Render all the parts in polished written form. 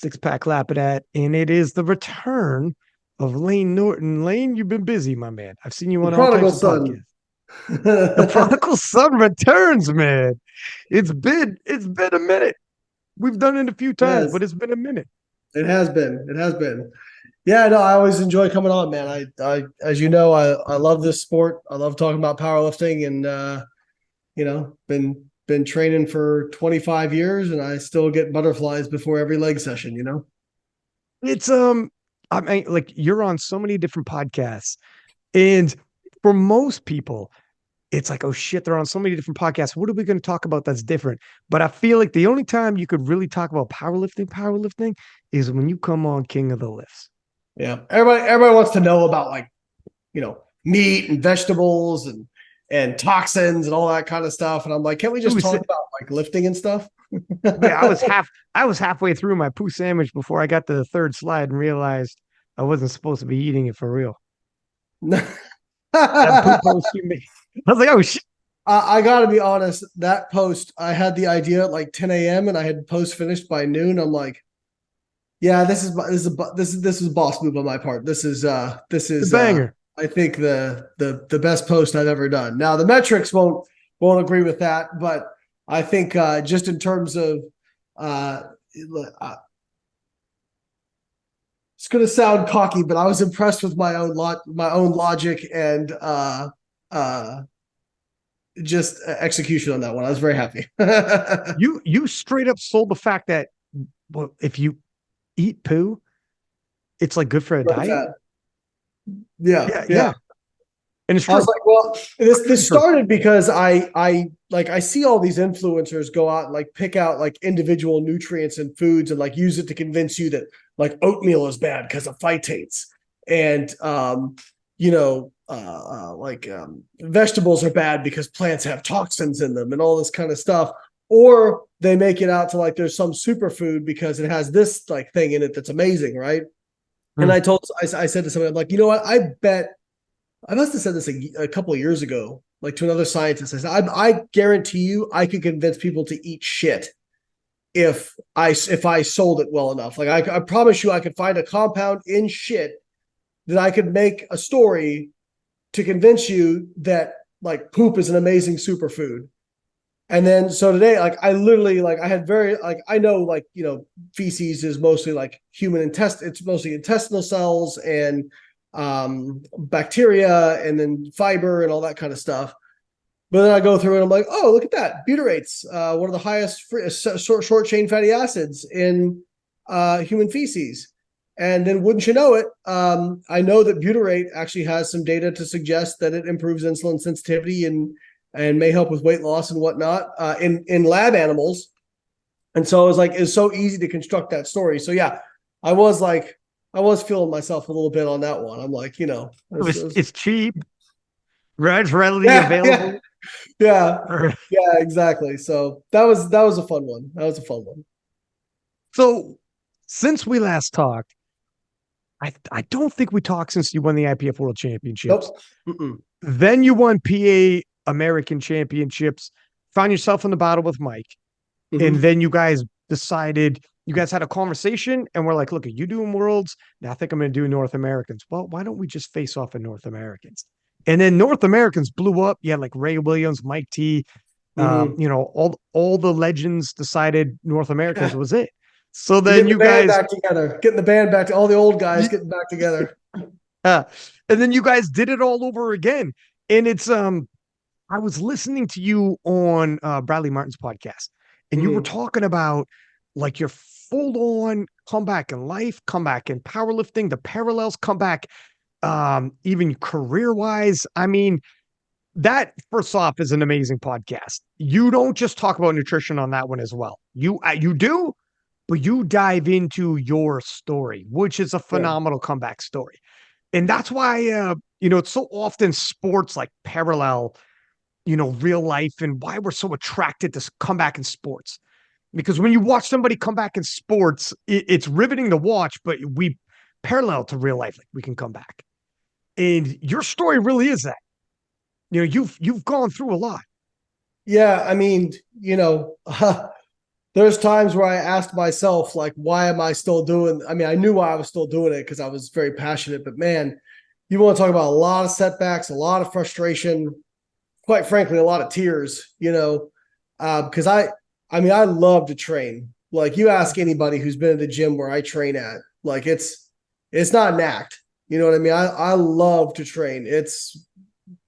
Six Pack Lapadat, and it is the return of Layne Norton. Layne, you've been busy, my man. I've seen you The on all prodigal types of son. podcasts. The prodigal son returns, man. It's been a minute. We've done it a few times, Yes, but it's been a minute. it has been. It has been. Yeah, no, I always enjoy coming on, man. As you know, I love this sport. I love talking about powerlifting, and been training for 25 years, and I still get butterflies before every leg session. It's I mean, like you're on so many different podcasts, and for most people, it's like, oh shit, they're on so many different podcasts. What are we going to talk about that's different? But I feel like the only time you could really talk about powerlifting is when you come on King of the Lifts. Yeah, everybody wants to know about meat and vegetables and toxins and all that kind of stuff. And I'm like, can't we just Poo talk sa- about like lifting and stuff? yeah, I was halfway through my poo sandwich before I got to the third slide and realized I wasn't supposed to be eating it for real. That poo post you made. I was like, oh shit. I got to be honest. That post, I had the idea at like 10 a.m. and I had post finished by noon. I'm like, yeah, this is a boss move on my part. This The is banger. I think the best post I've ever done. Now the metrics won't agree with that, but I think just in terms of uh, it's going to sound cocky, but I was impressed with my own logic and uh, just execution on that one. I was very happy. You straight up sold the fact that, well, if you eat poo, it's like good for a Burn diet. fat. Yeah, Yeah, yeah. yeah. And it's I was true. like, well, this True. started because I see all these influencers go out and like pick out like individual nutrients and foods and like use it to convince you that like oatmeal is bad because of phytates and vegetables are bad because plants have toxins in them and all this kind of stuff. Or they make it out to like there's some superfood because it has this like thing in it that's amazing, right? And Mm. I said to somebody, I'm like, you know what? I must have said this a couple of years ago, like to another scientist. I said, I guarantee you, I could convince people to eat shit if I sold it well enough. Like I promise you, I could find a compound in shit that I could make a story to convince you that like poop is an amazing superfood. And then so today, like I literally like I had very like I know like feces is mostly like human intestine. It's mostly intestinal cells and bacteria and then fiber and all that kind of stuff. But then I go through and I'm like, oh, look at that. Butyrates, one of the highest short chain fatty acids in human feces. And then wouldn't you know it, I know that butyrate actually has some data to suggest that it improves insulin sensitivity and may help with weight loss and whatnot in lab animals. And so it was like, it's so easy to construct that story. So yeah, I was like, I was feeling myself a little bit on that one. I'm like, It's cheap, right? It's readily yeah, yeah, available. yeah, yeah, exactly. So that was a fun one. That was a fun one. So since we last talked, I don't think we talked since you won the IPF World Championships. Nope. Mm-mm. Then you won PA American Championships, found yourself in the battle with Mike. And Mm-hmm. then you guys had a conversation and we're like, look, are you doing worlds? Now I think I'm going to do North Americans. Well, why don't we just face off in North Americans? And then North Americans blew up. You had like Ray Williams, Mike T, Mm-hmm. all the legends decided North Americans was it. So You're then getting the you band guys, back together. Getting the band back to all the old guys getting back together. and then you guys did it all over again. And it's I was listening to you on Bradley Martin's podcast, and you were Mm-hmm. talking about like your full on comeback in life, comeback in powerlifting, the parallels, comeback, even career wise. I mean, that first off is an amazing podcast. You don't just talk about nutrition on that one as well. You do, but you dive into your story, which is a Yeah. phenomenal comeback story. And that's why it's so often sports like parallel, real life, and why we're so attracted to comeback in sports. Because when you watch somebody come back in sports, it's riveting to watch, but we parallel to real life, like we can come back. And your story really is that. You've gone through a lot. Yeah. I mean, there's times where I asked myself, like, why am I still doing? I mean, I knew why I was still doing it because I was very passionate, but man, you want to talk about a lot of setbacks, a lot of frustration, quite frankly, a lot of tears, because I mean, I love to train. Like you ask anybody who's been at the gym where I train at, like it's not an act. You know what I mean? I love to train. It's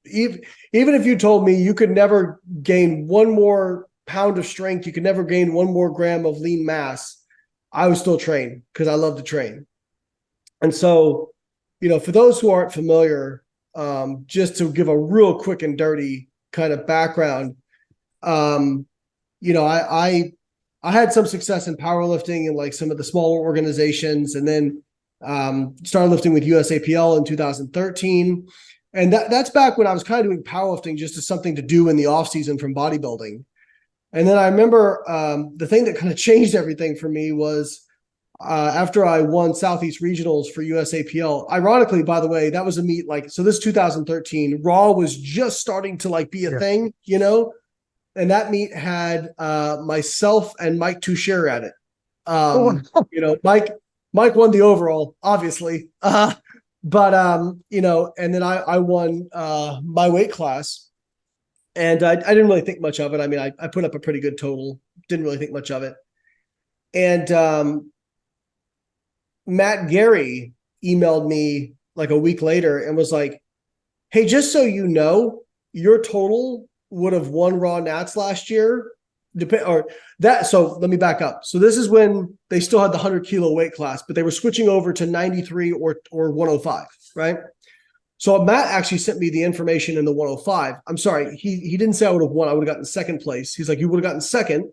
even if you told me you could never gain one more pound of strength, you could never gain one more gram of lean mass, I would still train because I love to train. And so, for those who aren't familiar, just to give a real quick and dirty kind of background, um, I had some success in powerlifting and like some of the smaller organizations, and then started lifting with USAPL in 2013. And that's back when I was kind of doing powerlifting just as something to do in the off season from bodybuilding. And then I remember the thing that kind of changed everything for me was after I won Southeast Regionals for USAPL. Ironically, by the way, that was a meet so this 2013, Raw was just starting to like be a thing, and that meet had myself and Mike Toucher at it. Mike won the overall, obviously. And then I won my weight class, and I didn't really think much of it. I mean, I put up a pretty good total, didn't really think much of it. And Matt Gary emailed me like a week later and was like, hey, just so you know, your total would have won Raw Nats last year. So let me back up. So this is when they still had the 100-kilo weight class, but they were switching over to 93 or 105, right? So Matt actually sent me the information in the 105. I'm sorry, he didn't say I would have won. I would have gotten second place. He's like, you would have gotten second,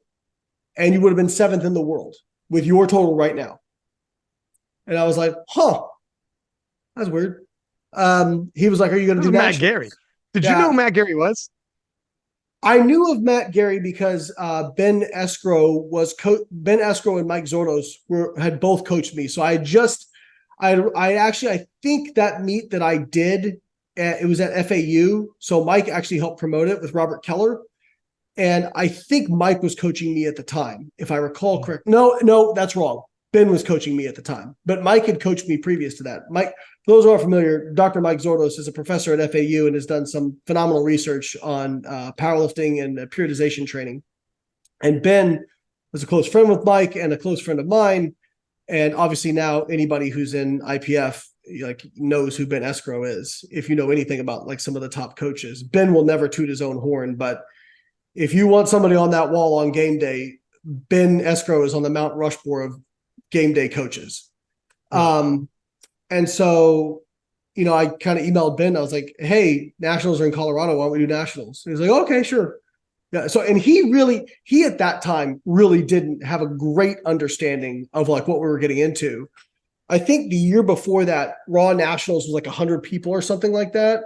and you would have been seventh in the world with your total right now. And I was like, huh, that's weird. He was like, are you going to do Matt Gary? Did you know who Matt Gary was? I knew of Matt Gary because Ben Escrow and Mike Zordos had both coached me. So I think that meet that I did, it was at FAU. So Mike actually helped promote it with Robert Keller. And I think Mike was coaching me at the time, if I recall correct. No, that's wrong. Ben was coaching me at the time, but Mike had coached me previous to that. Mike, for those who aren't familiar, Dr. Mike Zordos is a professor at FAU and has done some phenomenal research on powerlifting and periodization training. And Ben was a close friend with Mike and a close friend of mine. And obviously now anybody who's in IPF knows who Ben Escrow is. If you know anything about like some of the top coaches, Ben will never toot his own horn, but if you want somebody on that wall on game day, Ben Escrow is on the Mount Rushmore of game day coaches. And so, I kind of emailed Ben. I was like, hey, nationals are in Colorado. Why don't we do nationals? And he's like, okay, sure. Yeah. So, and he at that time really didn't have a great understanding of like what we were getting into. I think the year before that, Raw Nationals was like 100 people or something like that.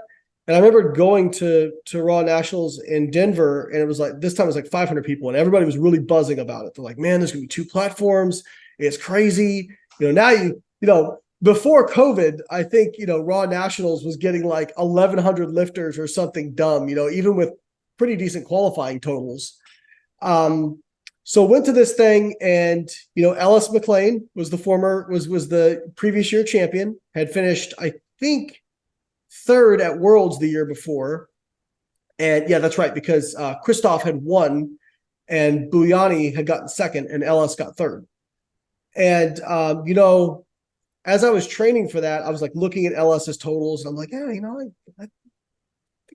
And I remember going to Raw Nationals in Denver, and it was like, this time it was like 500 people, and everybody was really buzzing about it. They're like, man, there's going to be 2 platforms. It's crazy. Now before COVID, I think, Raw Nationals was getting like 1,100 lifters or something dumb, even with pretty decent qualifying totals. So went to this thing, and, Ellis McLean was the previous year champion, had finished, I think, third at Worlds the year before. And yeah, that's right, because Christoph had won and Buyani had gotten second and Ellis got third. And, as I was training for that, I was like looking at Ellis's totals, and I'm like, yeah, I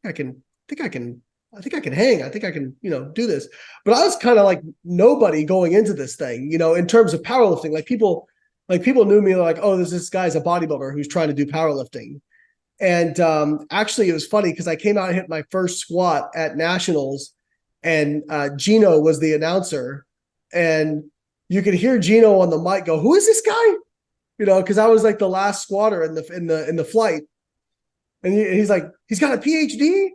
think I can hang. I think I can, do this. But I was kind of like nobody going into this thing, in terms of powerlifting. Like people knew me like, oh, this guy's a bodybuilder who's trying to do powerlifting. And actually, it was funny because I came out and hit my first squat at nationals, and Gino was the announcer, and you could hear Gino on the mic go, "Who is this guy?" Because I was like the last squatter in the flight, and he's like, "He's got a PhD,"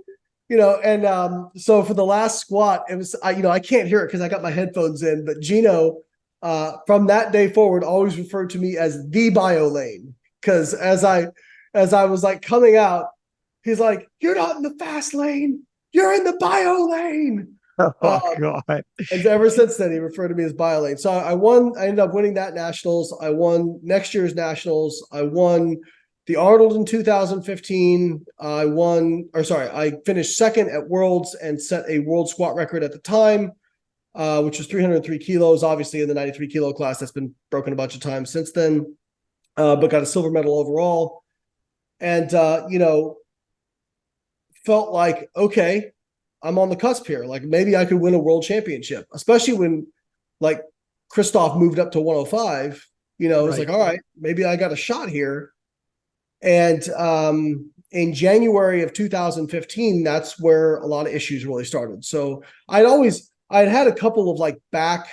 And so for the last squat, it was I can't hear it because I got my headphones in, but Gino from that day forward always referred to me as the bio Layne, because as I was like coming out, he's like, "You're not in the fast lane, you're in the bio lane." Oh Um, God. and ever since then, he referred to me as Biolane. So I won. I ended up winning that nationals. I won next year's nationals. I won the Arnold in 2015. I finished second at Worlds and set a world squat record at the time, which was 303 kilos. Obviously, in the 93 kilo class, that's been broken a bunch of times since then. But got a silver medal overall, and felt like, okay, I'm on the cusp here. Like maybe I could win a world championship, especially when like Christoph moved up to 105. It's Right. like, all right, maybe I got a shot here. And in January of 2015, that's where a lot of issues really started. So I'd had a couple of like back,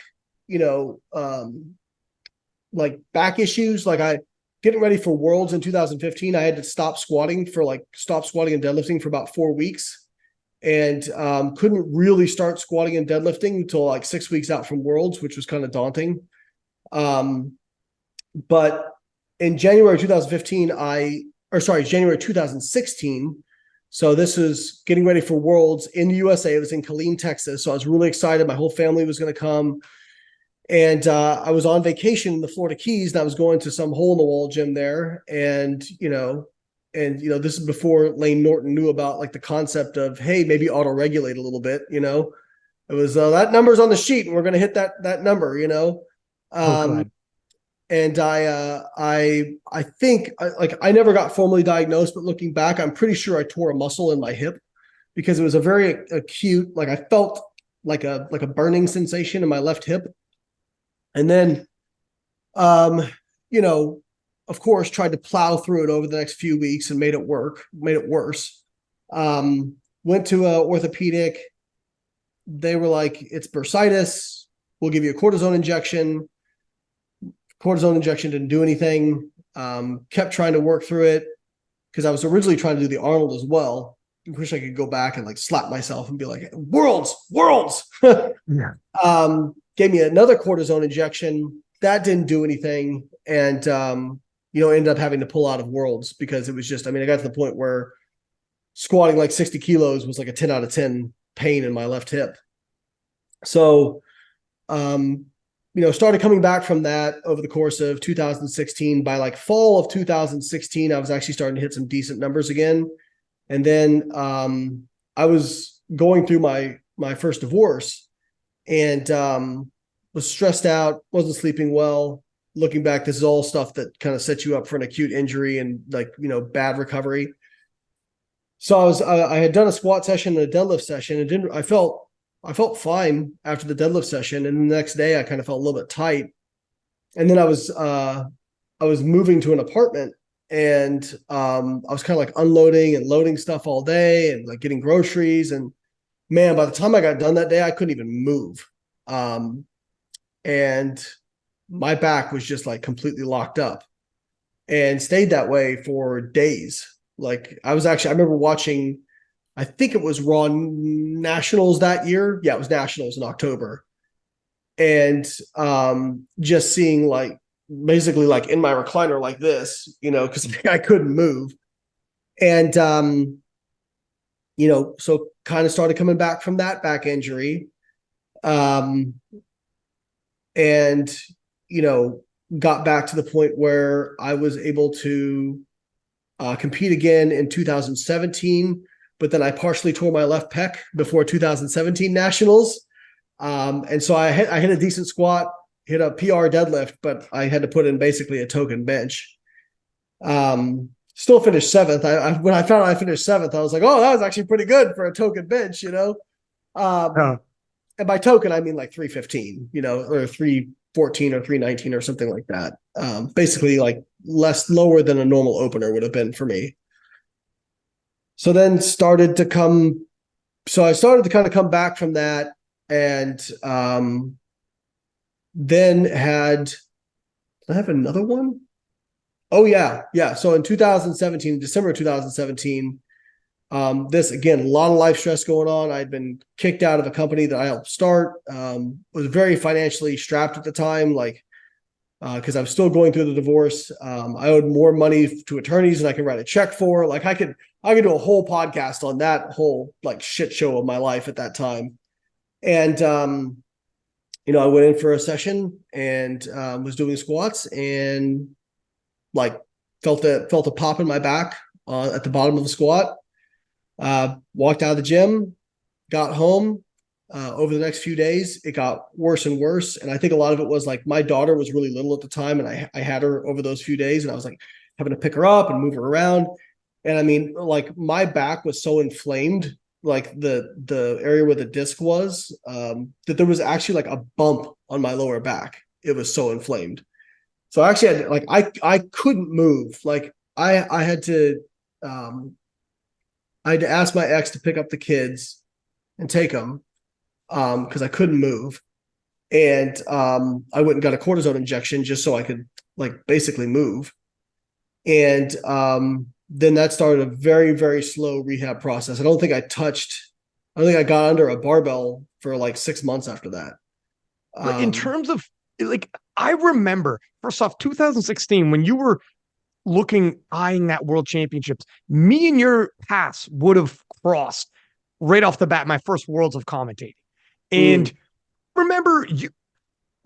like back issues. Like I getting ready for Worlds in 2015, I had to stop squatting and deadlifting for about 4 weeks, and couldn't really start squatting and deadlifting until like 6 weeks out from Worlds, which was kind of daunting. But in January 2015, January 2016. So this was getting ready for Worlds in the USA. It was in Killeen, Texas. So I was really excited. My whole family was going to come. And I was on vacation in the Florida Keys, and I was going to some hole in the wall gym there. And this is before Layne Norton knew about like the concept of, hey, maybe auto regulate a little bit. It was that number's on the sheet, and we're going to hit that number. Oh Um, God. and I think like I never got formally diagnosed, but looking back, I'm pretty sure I tore a muscle in my hip because it was a very acute. Like I felt like a burning sensation in my left hip. And then, um, you know, of course, tried to plow through it over the next few weeks and made it worse. Went to a orthopedic. They were like, it's bursitis. We'll give you a cortisone injection. Cortisone injection didn't do anything. Kept trying to work through it because I was originally trying to do the Arnold as well. I wish I could go back and like slap myself and be like, worlds. Yeah. Gave me another cortisone injection. That didn't do anything. And, ended up having to pull out of Worlds because it was just, I got to the point where squatting like 60 kilos was like a 10 out of 10 pain in my left hip. So, started coming back from that over the course of 2016. By like fall of 2016, I was actually starting to hit some decent numbers again. And then I was going through my first divorce, and was stressed out, wasn't sleeping well. Looking back, this is all stuff that kind of sets you up for an acute injury and bad recovery. So I had done a squat session and a deadlift session, and I felt fine after the deadlift session, and the next day I kind of felt a little bit tight. And then I was moving to an apartment, and I was kind of like unloading and loading stuff all day and like getting groceries. And man, by the time I got done that day, I couldn't even move. And my back was just like completely locked up and stayed that way for days. Like I remember watching, I think it was Raw Nationals that year. Yeah, it was Nationals in October. And just seeing like basically like in my recliner like this, because I couldn't move. And so kind of started coming back from that back injury. And got back to the point where I was able to compete again in 2017, but then I partially tore my left pec before 2017 nationals. And so I hit a decent squat, hit a PR deadlift, but I had to put in basically a token bench. Still finished seventh. When I found out I finished seventh, I was like, oh, that was actually pretty good for a token bench, Oh, And by token, I mean like 315, or 314 or 319 or something like that. Basically like lower than a normal opener would have been for me. So then I started to kind of come back from that, and then I have another one. Oh yeah. Yeah. So in 2017, December 2017, this again, a lot of life stress going on. I'd been kicked out of a company that I helped start. Was very financially strapped at the time, like because I was still going through the divorce. I owed more money to attorneys than I could write a check for. Like I could do a whole podcast on that whole like shit show of my life at that time. And, I went in for a session and was doing squats and like felt a pop in my back at the bottom of the squat. Walked out of the gym, got home. Over the next few days, it got worse and worse. And I think a lot of it was like my daughter was really little at the time, and I had her over those few days, and I was like having to pick her up and move her around. And I mean, like my back was so inflamed, like the area where the disc was, that there was actually like a bump on my lower back. It was so inflamed. So I actually had like I couldn't move. Like I had to I had to ask my ex to pick up the kids and take them because I couldn't move. And I went and got a cortisone injection just so I could like basically move. And then that started a very, very slow rehab process. I don't think I got under a barbell for like 6 months after that. In terms of like, I remember first off, 2016, when you were eyeing that world championships, me and your paths would have crossed right off the bat, my first worlds of commentating. And remember you,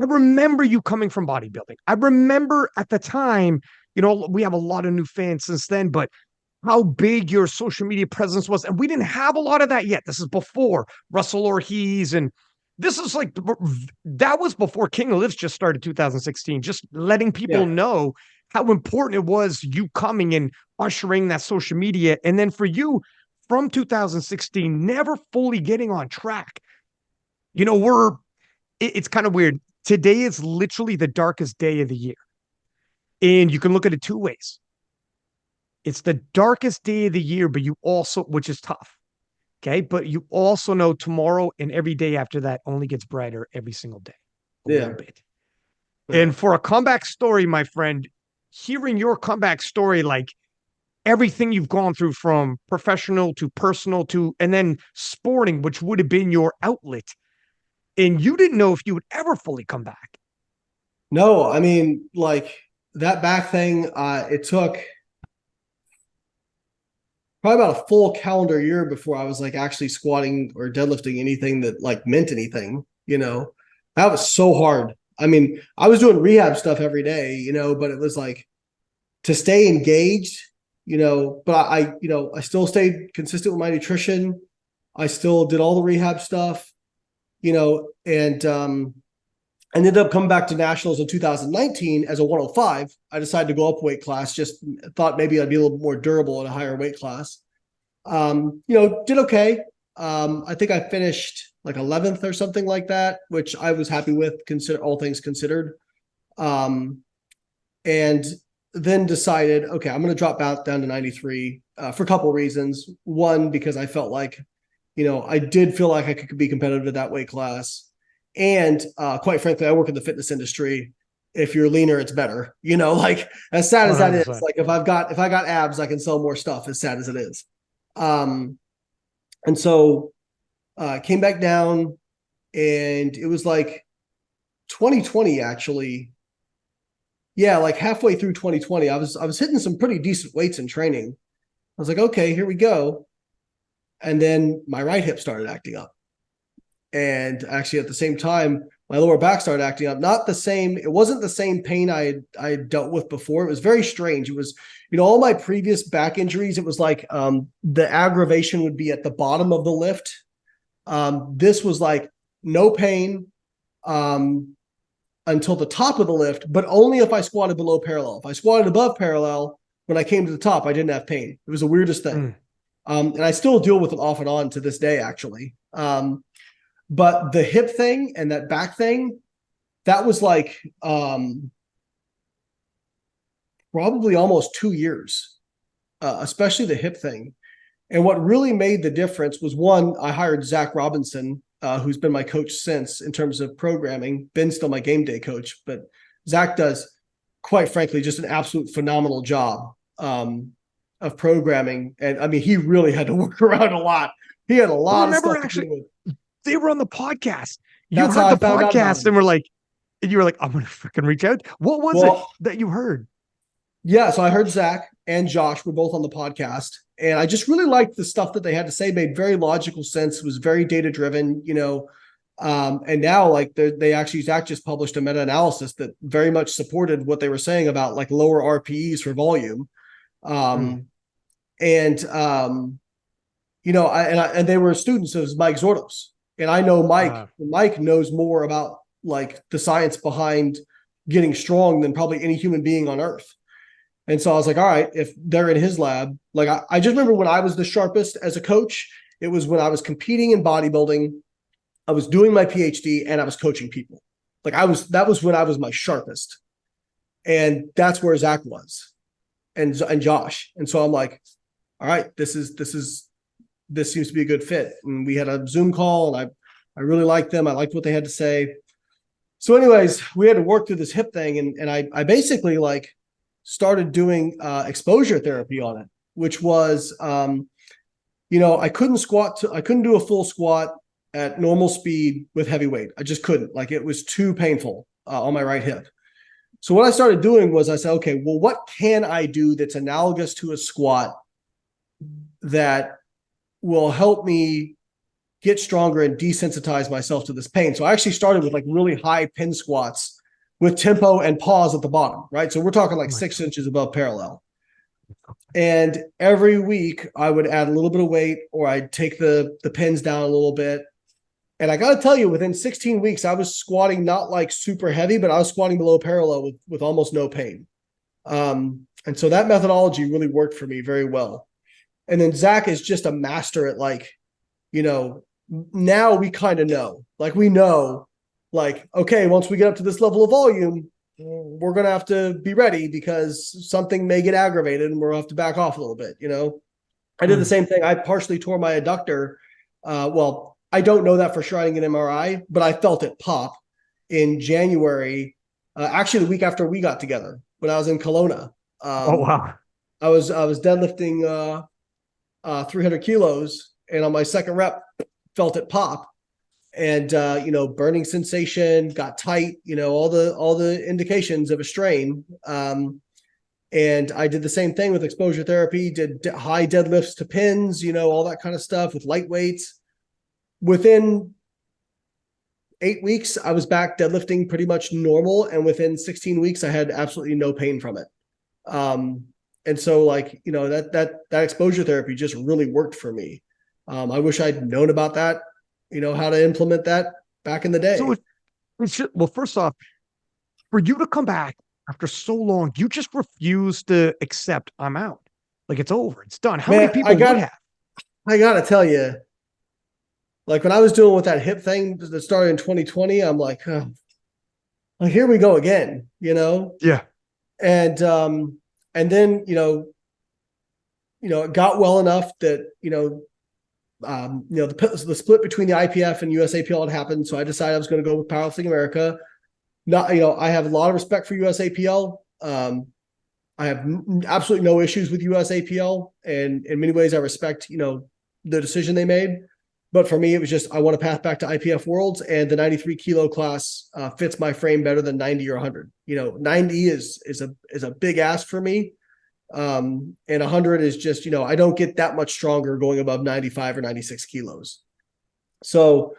I remember you coming from bodybuilding. I remember at the time, we have a lot of new fans since then, but how big your social media presence was. And we didn't have a lot of that yet. This is before Russell Ortiz. And this is like, that was before King of Lifts just started 2016, just letting people know how important it was you coming and ushering that social media. And then for you from 2016, never fully getting on track. It's kind of weird. Today is literally the darkest day of the year. And you can look at it two ways. It's the darkest day of the year, but you also, which is tough. Okay. But you also know tomorrow and every day after that only gets brighter every single day. A little bit. Yeah. And for a comeback story, my friend, hearing your comeback story, like everything you've gone through from professional to personal to, and then sporting, which would have been your outlet. And you didn't know if you would ever fully come back. No, I mean, like that back thing, it took probably about a full calendar year before I was like actually squatting or deadlifting anything that like meant anything, that was so hard. I mean, I was doing rehab stuff every day, but it was like to stay engaged, but I still stayed consistent with my nutrition. I still did all the rehab stuff, and I ended up coming back to nationals in 2019 as a 105. I decided to go up weight class, just thought maybe I'd be a little more durable at a higher weight class. Did okay. I think I finished like 11th or something like that, which I was happy with, consider all things considered. And then decided, okay, I'm going to drop out down to 93 for a couple of reasons. One, because I felt like, I did feel like I could be competitive at that weight class. And quite frankly, I work in the fitness industry. If you're leaner, it's better. Like as sad as that 100%. is, like if I got abs, I can sell more stuff, as sad as it is. And so came back down, and it was like 2020 actually. Yeah, like halfway through 2020, I was hitting some pretty decent weights in training. I was like, okay, here we go. And then my right hip started acting up. And actually at the same time, my lower back started acting up. Not the same, it wasn't the same pain I had dealt with before. It was very strange. It was, all my previous back injuries, it was like the aggravation would be at the bottom of the lift. This was like no pain until the top of the lift, but only if I squatted below parallel. If I squatted above parallel, when I came to the top, I didn't have pain. It was the weirdest thing. And I still deal with it off and on to this day, actually. But the hip thing and that back thing, that was like probably almost 2 years, especially the hip thing. And what really made the difference was, one, I hired Zach Robinson, who's been my coach since in terms of programming. Ben's still my game day coach, but Zach does, quite frankly, just an absolute phenomenal job of programming. And I mean, he really had to work around a lot. He had a lot of stuff to do with. They were on the podcast. You heard the podcast and you were like, I'm going to freaking reach out. What was it that you heard? Yeah. So I heard Zach and Josh were both on the podcast, and I just really liked the stuff that they had to say. Made very logical sense. Was very data driven. And now like they actually, Zach just published a meta-analysis that very much supported what they were saying about like lower RPEs for volume. Mm. Um, and and they were students of Mike Zordos, and I know Mike. Uh, Mike knows more about like the science behind getting strong than probably any human being on earth. And so I was like, all right, if they're in his lab, like I just remember when I was the sharpest as a coach, it was when I was competing in bodybuilding, I was doing my PhD, and I was coaching people. That was when I was my sharpest. And that's where Zach was, and Josh. And so I'm like, all right, this seems to be a good fit. And we had a Zoom call, and I really liked them. I liked what they had to say. So anyways, we had to work through this hip thing, and I basically like started doing exposure therapy on it, which was, I couldn't do a full squat at normal speed with heavy weight. I just couldn't. Like, it was too painful on my right hip. So what I started doing was I said, okay, well, what can I do that's analogous to a squat that will help me get stronger and desensitize myself to this pain? So I actually started with like really high pin squats with tempo and pause at the bottom, right? So we're talking like 6 inches above parallel. And every week I would add a little bit of weight, or I'd take the pins down a little bit. And I got to tell you, within 16 weeks, I was squatting not like super heavy, but I was squatting below parallel with almost no pain. And so that methodology really worked for me very well. And then Zach is just a master at like, now we kind of know, like we know, like, okay, once we get up to this level of volume, we're going to have to be ready because something may get aggravated and we'll have to back off a little bit. I did the same thing. I partially tore my adductor. Well, I don't know that for sure. I didn't get an MRI, but I felt it pop in January. Actually, the week after we got together when I was in Kelowna. oh wow. I was deadlifting 300 kilos, and on my second rep, felt it pop, and burning sensation, got tight, all the indications of a strain. And I did the same thing with exposure therapy, did high deadlifts to pins, all that kind of stuff with light weights. Within 8 weeks, I was back deadlifting pretty much normal. And within 16 weeks, I had absolutely no pain from it. And so like, that exposure therapy just really worked for me. I wish I'd known about that, how to implement that back in the day. So well, first off, for you to come back after so long, you just refuse to accept I'm out. Like, it's over. It's done. How many Man, people would have? I gotta tell you, like when I was doing with that hip thing that started in 2020, I'm like, oh, well, here we go again, Yeah. and then it got well enough that the split between the IPF and USAPL had happened, so I decided I was going to go with Powerlifting America. Not, I have a lot of respect for USAPL. I have absolutely no issues with USAPL, and in many ways, I respect the decision they made. But for me, it was just I want a path back to IPF Worlds, and the 93 kilo class fits my frame better than 90 or 100. 90 is a big ask for me, and 100 is just I don't get that much stronger going above 95 or 96 kilos. So,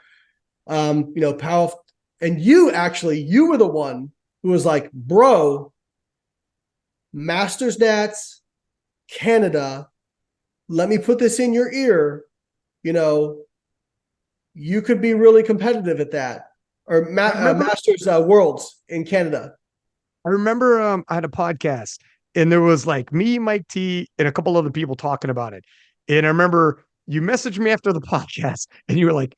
Power, and you were the one who was like, bro, Masters Nats, Canada, let me put this in your ear. You could be really competitive at that, or Masters Worlds in Canada. I remember I had a podcast, and there was like me, Mike T, and a couple other people talking about it. And I remember you messaged me after the podcast, and you were like,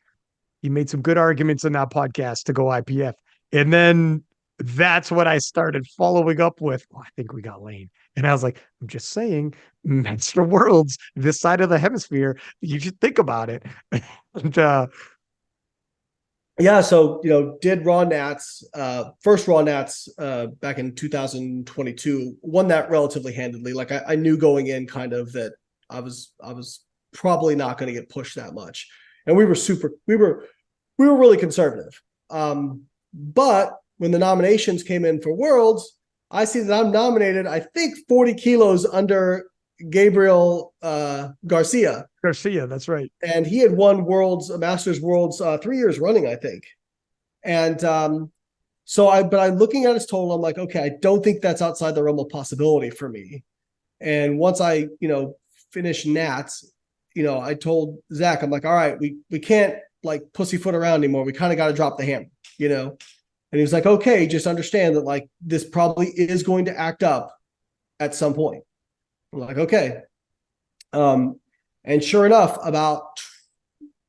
you made some good arguments in that podcast to go IPF. And then that's what I started following up with. Well, I think we got Layne. And I was like, I'm just saying, Master Worlds, this side of the hemisphere, you should think about it. And Yeah, so did Raw Nats, first Raw Nats back in 2022, won that relatively handedly. Like I knew going in kind of that I was probably not going to get pushed that much, and we were really conservative. But when the nominations came in for Worlds, I see that I'm nominated, I think 40 kilos under Gabriel Garcia, Garcia, that's right. and he had won Masters Worlds 3 years running, I think. And but I'm looking at his total. I'm like, okay, I don't think that's outside the realm of possibility for me. And once I, finished Nats, I told Zach, I'm like, all right, we can't like pussyfoot around anymore. We kind of got to drop the hammer, And he was like, okay, just understand that like this probably is going to act up at some point. I'm like, okay. And sure enough, about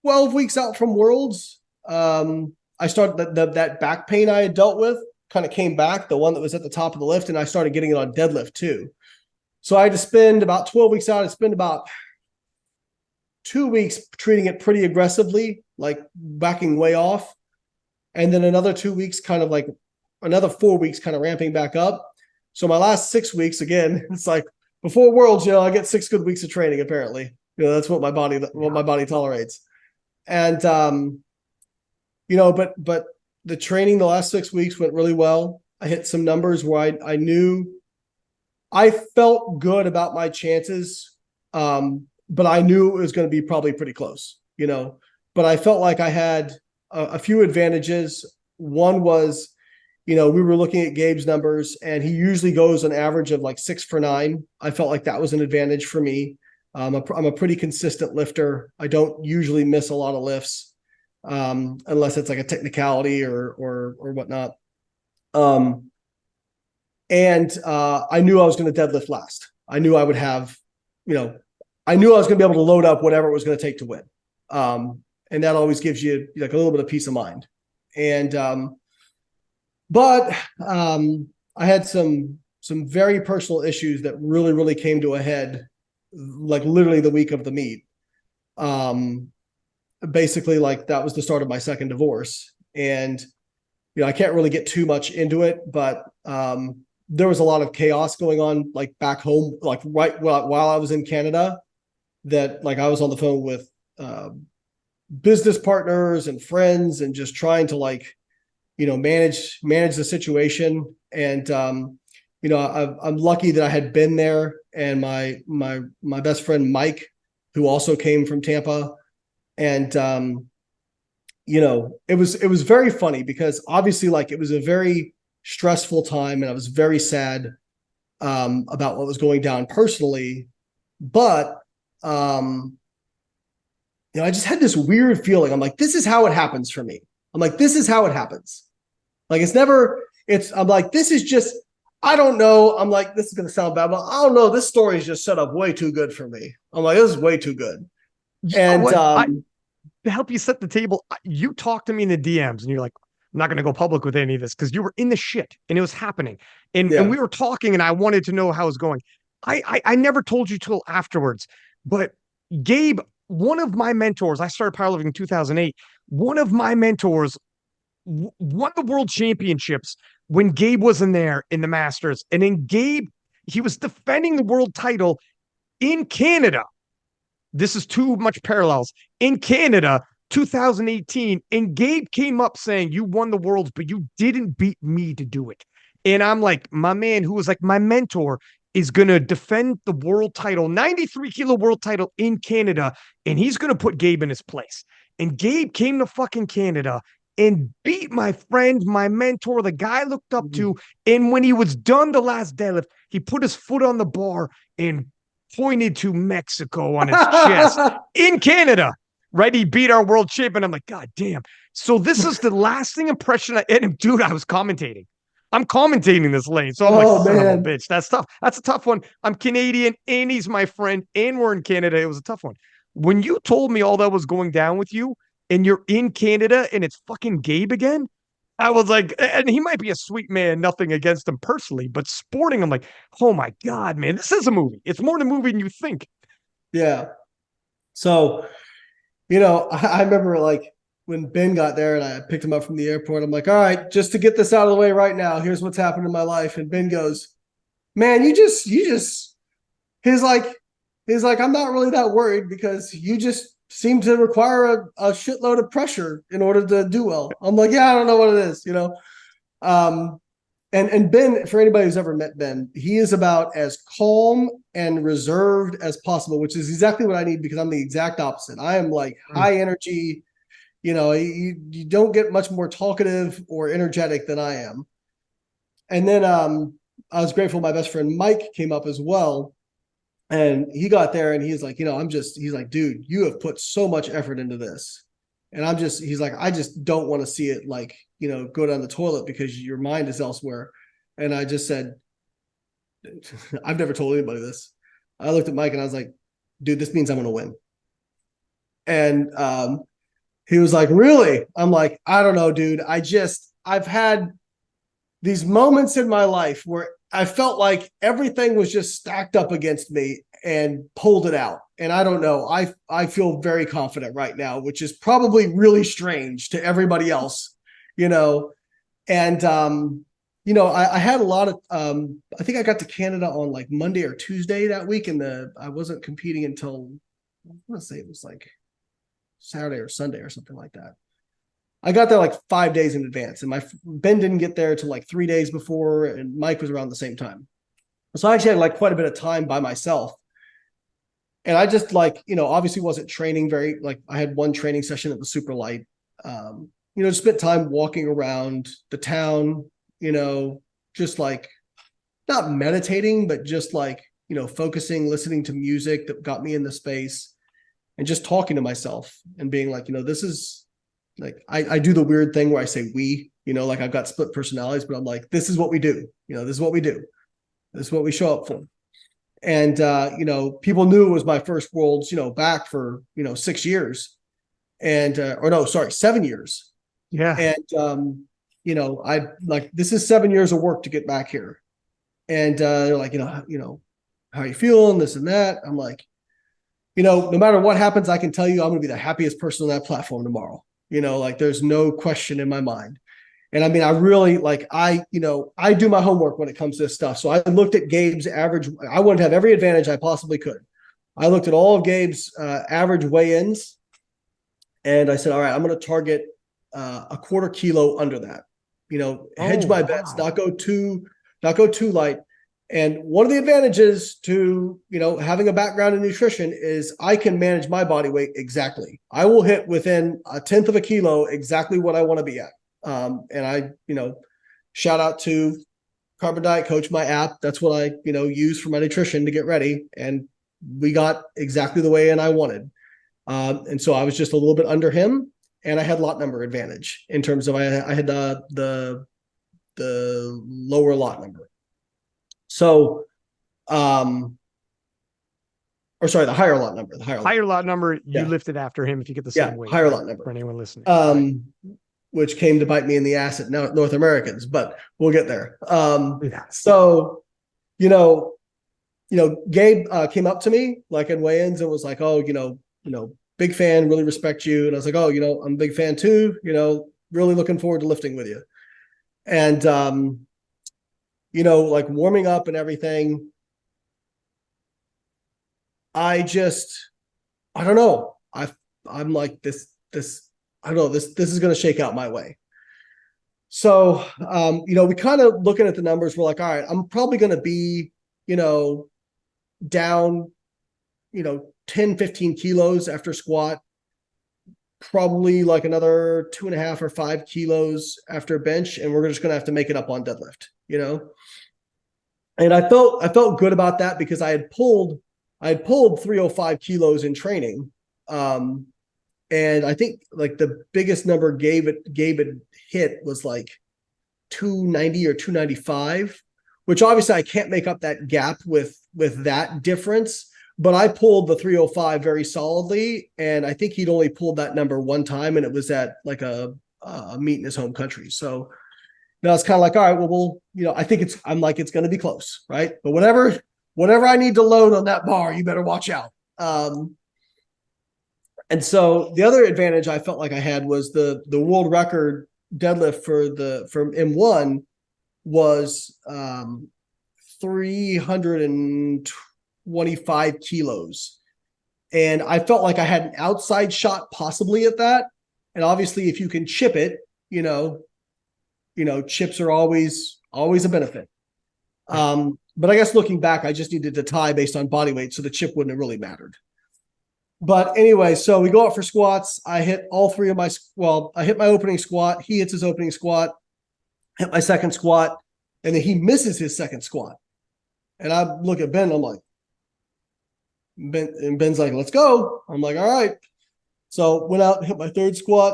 12 weeks out from Worlds, I started that back pain I had dealt with kind of came back, the one that was at the top of the lift, and I started getting it on deadlift too. So I had to spend about 12 weeks out. I spent about 2 weeks treating it pretty aggressively, like backing way off. And then another 2 weeks, kind of like another 4 weeks, kind of ramping back up. So my last 6 weeks, again, it's like before Worlds, I get 6 good weeks of training. Apparently, that's what my body tolerates. And but the training the last 6 weeks went really well. I hit some numbers where I knew I felt good about my chances, but I knew it was going to be probably pretty close, But I felt like I had a few advantages. One was, we were looking at Gabe's numbers, and he usually goes an average of like 6 for 9. I felt like that was an advantage for me. I'm a pretty consistent lifter. I don't usually miss a lot of lifts, unless it's like a technicality or whatnot. And I knew I was going to deadlift last. I knew I would have, I knew I was going to be able to load up whatever it was going to take to win. And that always gives you like a little bit of peace of mind. And, but I had some very personal issues that really, really came to a head, like literally the week of the meet. Basically, like that was the start of my second divorce. And, I can't really get too much into it, but there was a lot of chaos going on, like back home, like right while I was in Canada, that like I was on the phone with business partners and friends and just trying to like, manage the situation. And, I'm lucky that I had been there, and my best friend, Mike, who also came from Tampa. And, it was very funny because obviously like it was a very stressful time, and I was very sad about what was going down personally. But I just had this weird feeling. I'm like, this is how it happens for me. I'm like, this is how it happens. Like I'm like, this is just, I don't know. I'm like, this is going to sound bad, but I don't know. This story is just set up way too good for me. I'm like, this is way too good. And to help you set the table, you talked to me in the DMs, and you're like, I'm not going to go public with any of this because you were in the shit and it was happening. And we were talking, and I wanted to know how it was going. I never told you till afterwards, but Gabe, one of my mentors, I started powerlifting in 2008. One of my mentors won the world championships when Gabe wasn't there in the Masters. And then Gabe, he was defending the world title in Canada. This is too much parallels. In Canada, 2018, and Gabe came up saying, you won the worlds, but you didn't beat me to do it. And I'm like, my man, who was like my mentor, is going to defend the world title, 93 kilo world title in Canada, and he's going to put Gabe in his place. And Gabe came to fucking Canada and beat my friend, my mentor, the guy I looked up to. And when he was done the last deadlift, he put his foot on the bar and pointed to Mexico on his chest in Canada, right? He beat our world champion. I'm like, God damn. So this is the lasting impression. Dude, I was commentating. I'm commentating this lane. So I'm like, son of a bitch. That's tough. That's a tough one. I'm Canadian, and he's my friend, and we're in Canada. It was a tough one. When you told me all that was going down with you, and you're in Canada, and it's fucking Gabe again, I was like, and he might be a sweet man, nothing against him personally, but sporting, I'm like, oh my God, man, this is a movie. It's more than a movie than you think. Yeah. So, I remember like when Ben got there and I picked him up from the airport, I'm like, all right, just to get this out of the way right now, here's what's happened in my life. And Ben goes, man, he's like, I'm not really that worried because you just seem to require a shitload of pressure in order to do well. I'm like, yeah, I don't know what it is, And Ben, for anybody who's ever met Ben, he is about as calm and reserved as possible, which is exactly what I need because I'm the exact opposite. I am like Mm. high energy. You don't get much more talkative or energetic than I am. And then I was grateful my best friend Mike came up as well. And he got there and he's like, he's like, dude, you have put so much effort into this. And he's like, I just don't want to see it like, go down the toilet because your mind is elsewhere. And I just said, I've never told anybody this. I looked at Mike and I was like, dude, this means I'm going to win. And he was like, really? I'm like, I don't know, dude. I've had these moments in my life where I felt like everything was just stacked up against me and pulled it out. And I don't know. I feel very confident right now, which is probably really strange to everybody else, you know. And I had a lot of I think I got to Canada on like Monday or Tuesday that week, and I wasn't competing until I want to say it was like Saturday or Sunday or something like that. I got there like 5 days in advance, and my Ben didn't get there till like 3 days before, and Mike was around the same time. So I actually had like quite a bit of time by myself. And I just like, obviously wasn't training very, like I had one training session at the super light. Spent time walking around the town, just like not meditating, but just like, focusing, listening to music that got me in the space and just talking to myself and being like, this is like, I do the weird thing where I say we, like I've got split personalities, but I'm like, this is what we do. This is what we do. This is what we show up for. And, people knew it was my first worlds, back for, 6 years and, or no, sorry, 7 years. Yeah. And, I like, this is 7 years of work to get back here. And, they're like, how are you feeling? This and that. I'm like, no matter what happens, I can tell you, I'm going to be the happiest person on that platform tomorrow. Like there's no question in my mind. And I mean, I really like, I do my homework when it comes to this stuff. So I looked at Gabe's average. I wanted to have every advantage I possibly could. I looked at all of Gabe's average weigh-ins and I said, all right, I'm going to target a quarter kilo under that, hedge my bets, not go too light. And one of the advantages to, having a background in nutrition is I can manage my body weight exactly. I will hit within a tenth of a kilo exactly what I want to be at. And I, shout out to Carbon Diet Coach, my app. That's what I, use for my nutrition to get ready. And we got exactly the way in I wanted. And so I was just a little bit under him, and I had lot number advantage in terms of I had the lower lot number. So, the higher lot number. The higher lot number. You lifted after him if you get the same weight. Higher lot number for anyone listening. Which came to bite me in the ass at North Americans, but we'll get there. So, Gabe came up to me like in weigh-ins and was like, oh, big fan, really respect you. And I was like, oh, I'm a big fan too, really looking forward to lifting with you. And, like warming up and everything. I don't know. I'm like this, I don't know, this is going to shake out my way. So, we kind of looking at the numbers, we're like, all right, I'm probably going to be, down, 10, 15 kilos after squat, probably like another 2.5 or 5 kilos after bench. And we're just going to have to make it up on deadlift, and I felt good about that because I had pulled 305 kilos in training. And I think like the biggest number Gabe had hit was like 290 or 295, which obviously I can't make up that gap with that difference, but I pulled the 305 very solidly. And I think he'd only pulled that number one time, and it was at like a meet in his home country. So now it's kind of like, all right, well, I think I'm like, it's going to be close, right? But whatever I need to load on that bar, you better watch out. And so the other advantage I felt like I had was the world record deadlift from M1 was 325 kilos. And I felt like I had an outside shot possibly at that. And obviously if you can chip it, chips are always always a benefit. But I guess looking back, I just needed to tie based on body weight, so the chip wouldn't have really mattered. But anyway, so we go out for squats. I hit all three of my, well, I hit my opening squat. He hits his opening squat, hit my second squat, and then he misses his second squat. And I look at Ben, and I'm like, Ben's like, let's go. I'm like, all right. So went out and hit my third squat.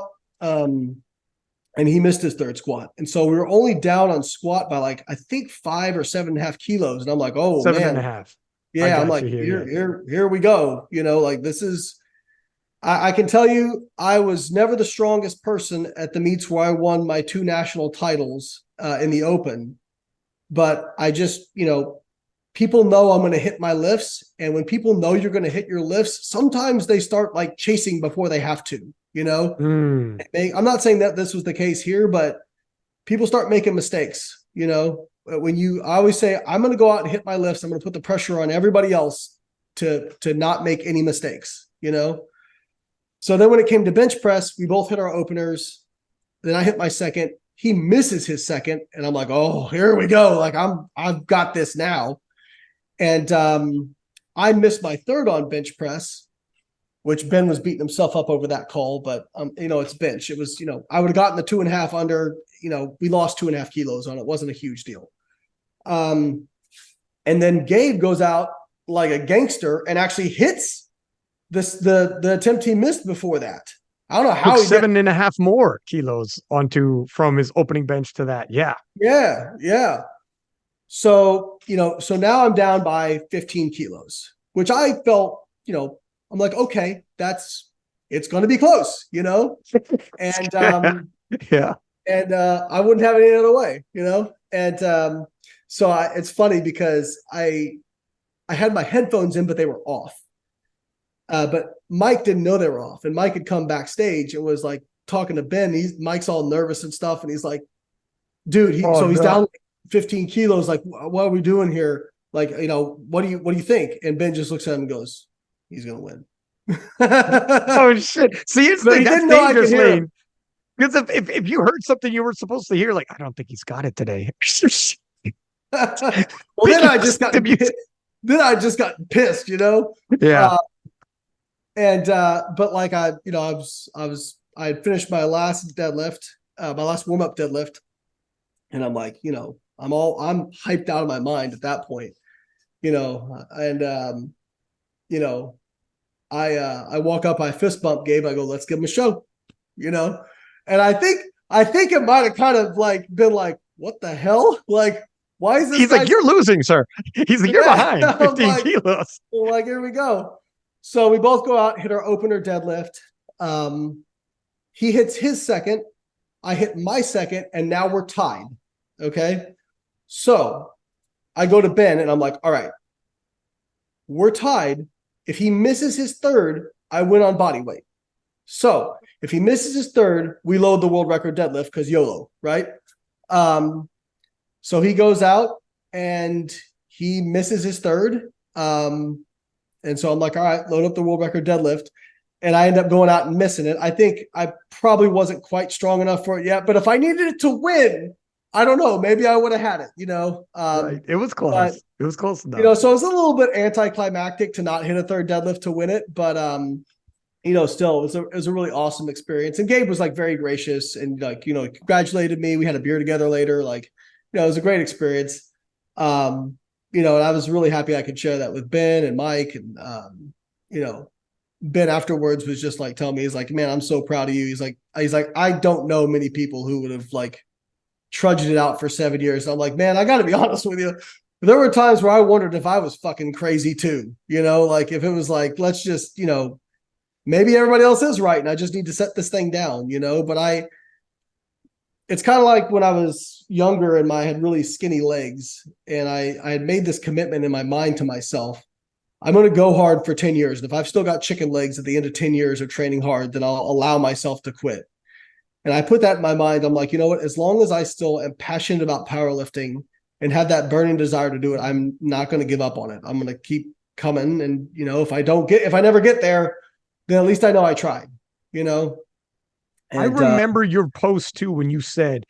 And he missed his third squat. And so we were only down on squat by like, I think 5 or 7.5 kilos. And I'm like, oh, 7.5. Yeah. I'm like, here we go. You know, like this is, I can tell you, I was never the strongest person at the meets where I won my 2 national titles in the open. But I just, you know, people know I'm going to hit my lifts. And when people know you're going to hit your lifts, sometimes they start like chasing before they have to. You know, I'm not saying that this was the case here, but people start making mistakes. You know, I always say, I'm going to go out and hit my lifts. I'm going to put the pressure on everybody else to not make any mistakes, you know? So then when it came to bench press, we both hit our openers. Then I hit my second, he misses his second. And I'm like, oh, here we go. Like I've got this now. And I missed my third on bench press, which Ben was beating himself up over that call, but you know, it's bench. It was, you know, I would have gotten the 2.5 under, you know, we lost 2.5 kilos on it. It wasn't a huge deal. And then Gabe goes out like a gangster and actually hits the attempt he missed before that. I don't know how he 7.5 more kilos from his opening bench to that. Yeah. Yeah. So, you know, so now I'm down by 15 kilos, which I felt, you know, I'm like, okay, it's going to be close, you know? And, yeah. And I wouldn't have it any other way, you know? And so it's funny because I had my headphones in, but they were off. But Mike didn't know they were off. And Mike had come backstage and was like talking to Ben. Mike's all nervous and stuff. And he's like, dude, he's down 15 kilos. Like, what are we doing here? Like, you know, what do you think? And Ben just looks at him and goes, he's going to win. Oh shit. See, it's that's dangerous, Layne. Because if you heard something you were supposed to hear, like, I don't think he's got it today. Well, then I just got pissed, you know? Yeah. But like I had finished my last deadlift, my last warm-up deadlift. And I'm like, you know, I'm hyped out of my mind at that point, you know, and you know, I walk up, I fist bump Gabe. I go, let's give him a show, you know? And I think it might've kind of like been like, what the hell? Like, why is this? He's like, you're losing, sir. He's like, you're behind 15 like, kilos. Like, here we go. So we both go out, hit our opener deadlift. He hits his second. I hit my second, and now we're tied. Okay. So I go to Ben and I'm like, all right, we're tied. If he misses his third, I win on body weight. So if he misses his third, we load the world record deadlift because YOLO, right? So he goes out and he misses his third. And so I'm like, all right, load up the world record deadlift. And I end up going out and missing it. I think I probably wasn't quite strong enough for it yet, but if I needed it to win, I don't know, maybe I would have had it, you know? Right. It was close. It was close enough. You know, so it was a little bit anticlimactic to not hit a third deadlift to win it, but you know, still it was a really awesome experience. And Gabe was like very gracious and like, you know, congratulated me. We had a beer together later. Like, you know, it was a great experience. You know, and I was really happy I could share that with Ben and Mike. And you know, Ben afterwards was just like telling me, he's like, man, I'm so proud of you. He's like, I don't know many people who would have like trudged it out for 7 years. And I'm like, man, I got to be honest with you. There were times where I wondered if I was fucking crazy too, you know, like if it was like, let's just, you know, maybe everybody else is right. And I just need to set this thing down, you know, but it's kind of like when I was younger and I had really skinny legs and I had made this commitment in my mind to myself. I'm going to go hard for 10 years. And if I've still got chicken legs at the end of 10 years of training hard, then I'll allow myself to quit. And I put that in my mind. I'm like, you know what, as long as I still am passionate about powerlifting and have that burning desire to do it, I'm not going to give up on it. I'm going to keep coming. And, you know, if I never get there, then at least I know I tried, you know? And, I remember your post too, when you said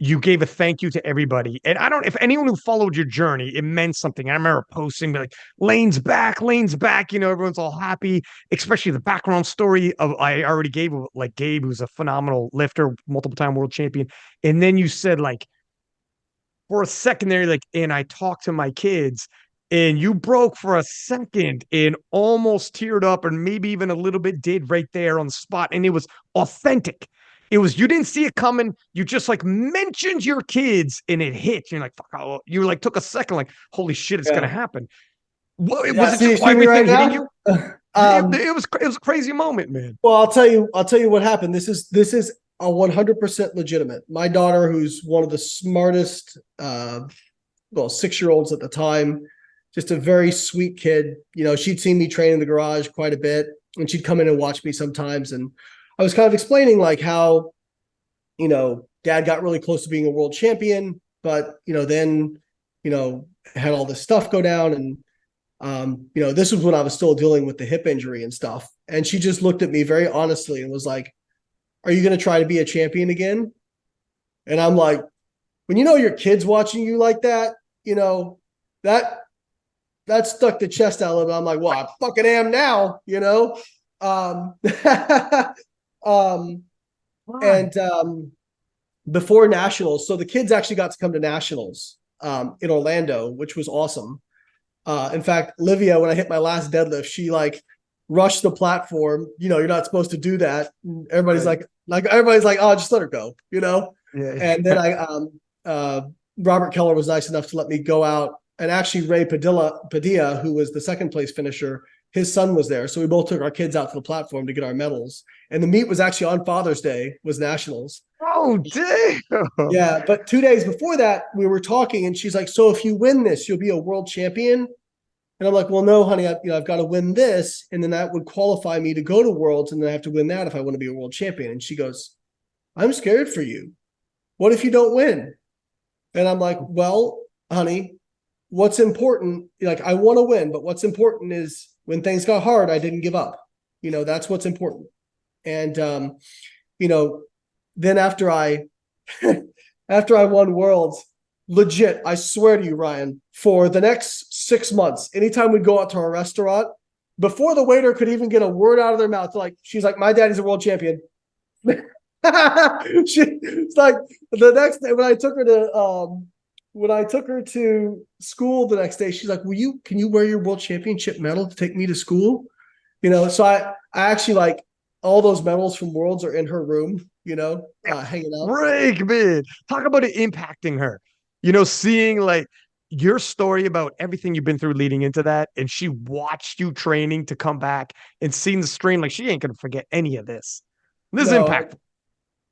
you gave a thank you to everybody. And I don't, if anyone who followed your journey, it meant something. I remember posting like, Layne's back, Layne's back. You know, everyone's all happy, especially the background story of, I already gave like Gabe, who's a phenomenal lifter, multiple time world champion. And then you said like, for a second there, like, and I talked to my kids, and you broke for a second and almost teared up, and maybe even a little bit did right there on the spot. And it was authentic. It was, you didn't see it coming. You just like mentioned your kids and it hit. You're like, fuck, oh, you like took a second, like, holy shit, it's gonna Yeah. happen. What Yeah. was it So you just see me right everything hitting now? you? um, It was a crazy moment, man. well, I'll tell you what happened. This is a 100% legitimate. My daughter, who's one of the smartest, well, 6 year olds at the time, just a very sweet kid. You know, she'd seen me train in the garage quite a bit, and she'd come in and watch me sometimes. And I was kind of explaining like how, you know, dad got really close to being a world champion, but, you know, then, you know, had all this stuff go down. And, you know, this was when I was still dealing with the hip injury and stuff. And she just looked at me very honestly and was like, are you going to try to be a champion again? And I'm like, when you know your kid's watching you like that, you know, that that stuck the chest out a little bit. I'm like, well, I fucking am now, you know? Um, um, Why? and before nationals, so the kids actually got to come to nationals in Orlando, which was awesome. In fact, Livia, when I hit my last deadlift, she like rushed the platform. You know, you're not supposed to do that. Everybody's Right. like everybody's like, oh, just let her go, you know. Yeah. And then uh, Robert Keller was nice enough to let me go out, and actually Ray Padilla, who was the second place finisher, his son was there, so we both took our kids out to the platform to get our medals. And the meet was actually on Father's Day, was nationals. Oh, damn. Yeah, but 2 days before that, we were talking, and she's like, "So if you win this, you'll be a world champion." And I'm like, "Well, no, honey, I've got to win this, and then that would qualify me to go to Worlds, and then I have to win that if I want to be a world champion." And she goes, "I'm scared for you. What if you don't win?" And I'm like, "Well, honey, what's important? Like, I want to win, but what's important is when things got hard, I didn't give up. You know, that's what's important." And you know, then after I won Worlds, legit, I swear to you, Ryan, for the next 6 months, anytime we'd go out to a restaurant, before the waiter could even get a word out of their mouth, like she's like, "My daddy's a world champion." It's like the next day when I took her to school the next day, she's like, can you wear your world championship medal to take me to school? You know, so I actually like all those medals from Worlds are in her room, you know, hanging out. Break, man. Talk about it impacting her. You know, seeing like your story about everything you've been through leading into that, and she watched you training to come back and seeing the strain, like she ain't gonna forget any of this. This is No, impactful.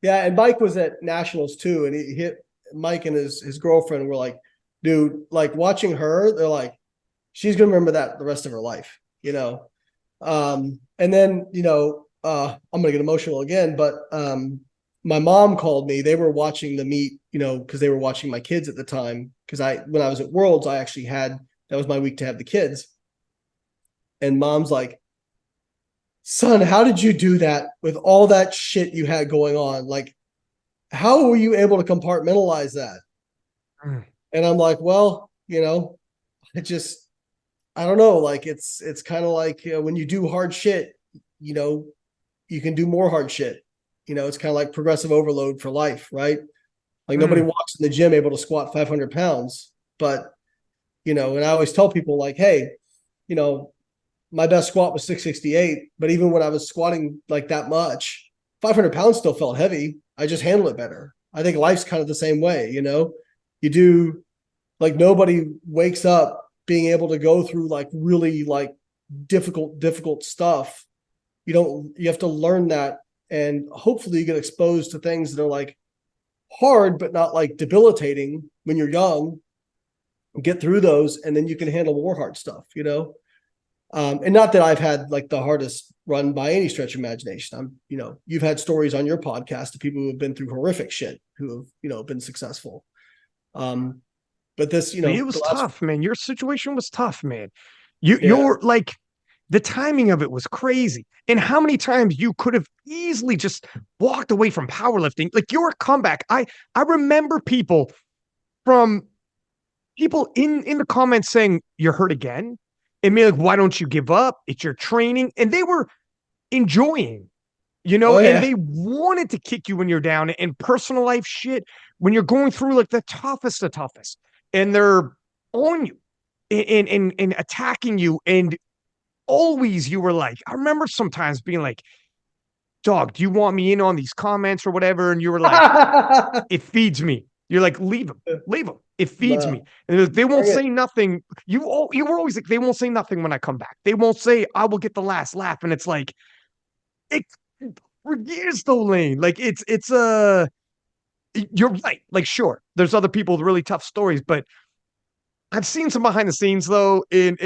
yeah, and Mike was at nationals too, and he hit Mike and his girlfriend were like, dude, like watching her, they're like, she's gonna remember that the rest of her life, you know. And then, you know, I'm gonna get emotional again, but my mom called me. They were watching the meet, you know, because they were watching my kids at the time. Because when I was at Worlds, I actually had that was my week to have the kids. And mom's like, "Son, how did you do that with all that shit you had going on? Like, how were you able to compartmentalize that?" Mm. And I'm like, "Well, you know, it just I don't know. Like, it's kind of like, you know, when you do hard shit, you know, you can do more hard shit. You know, it's kind of like progressive overload for life, right? Like nobody Mm. walks in the gym able to squat 500 pounds, but you know, and I always tell people like, hey, you know, my best squat was 668, but even when I was squatting like that much, 500 pounds still felt heavy. I just handle it better. I think life's kind of the same way, you know, you do like nobody wakes up being able to go through like really like difficult stuff. You have to learn that, and hopefully you get exposed to things that are like hard but not like debilitating when you're young, get through those, and then you can handle more hard stuff, you know. And not that I've had like the hardest run by any stretch of imagination. You know, you've had stories on your podcast of people who have been through horrific shit who have, you know, been successful. um but this, you It know, the was last tough, man. Your situation was tough, man. yeah You're like, the timing of it was crazy. And how many times you could have easily just walked away from powerlifting. Like your comeback. I remember from people in the comments saying you're hurt again. And me like, why don't you give up? It's your training. And they were enjoying, Oh and yeah. they wanted to kick you when you're down and personal life shit when you're going through like the toughest, and they're on you and attacking you. And always you were like, I remember sometimes being like, dog, do you want me in on these comments or whatever? And you were like, it feeds me. You're like, leave them, leave them. It feeds me. And they won't Bring it. say nothing. You were always like, they won't say nothing when I come back. They won't say I will get the last laugh. And it's like, it for years though, Layne. Like it's you're right. Like, sure, there's other people with really tough stories, but I've seen some behind the scenes though, and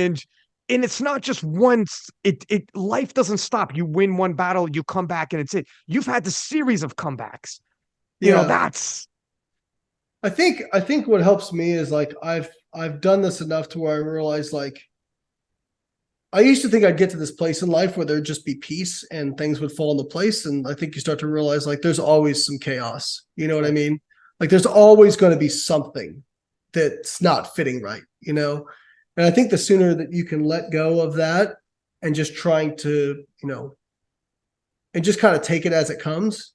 it's not just once. It life doesn't stop. You win one battle, you come back, and it's it. You've had the series of comebacks. Yeah. That's I think what helps me is like I've done this enough to where I realize like I used to think I'd get to this place in life where there'd just be peace and things would fall into place. And I think you start to realize like there's always some chaos. You know what I right. mean? Like there's always going to be something that's not fitting right, you know? And I think the sooner that you can let go of that and just trying to, and just kind of take it as it comes,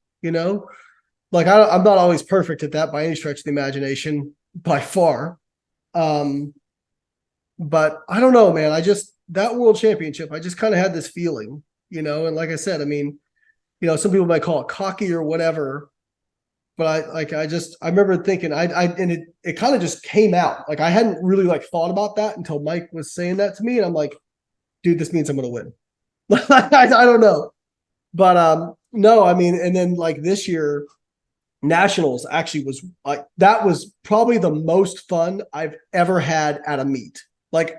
like I'm not always perfect at that by any stretch of the imagination, by far. Um, but I don't know, man. I just that world championship, I just kind of had this feeling, and like I said, I mean, some people might call it cocky or whatever, but I remember thinking and it kind of just came out. Like I hadn't really like thought about that until Mike was saying that to me, and I'm like, dude, this means I'm gonna win. I don't know. But no, I mean, and then like this year, nationals actually was like that was probably the most fun I've ever had at a meet. Like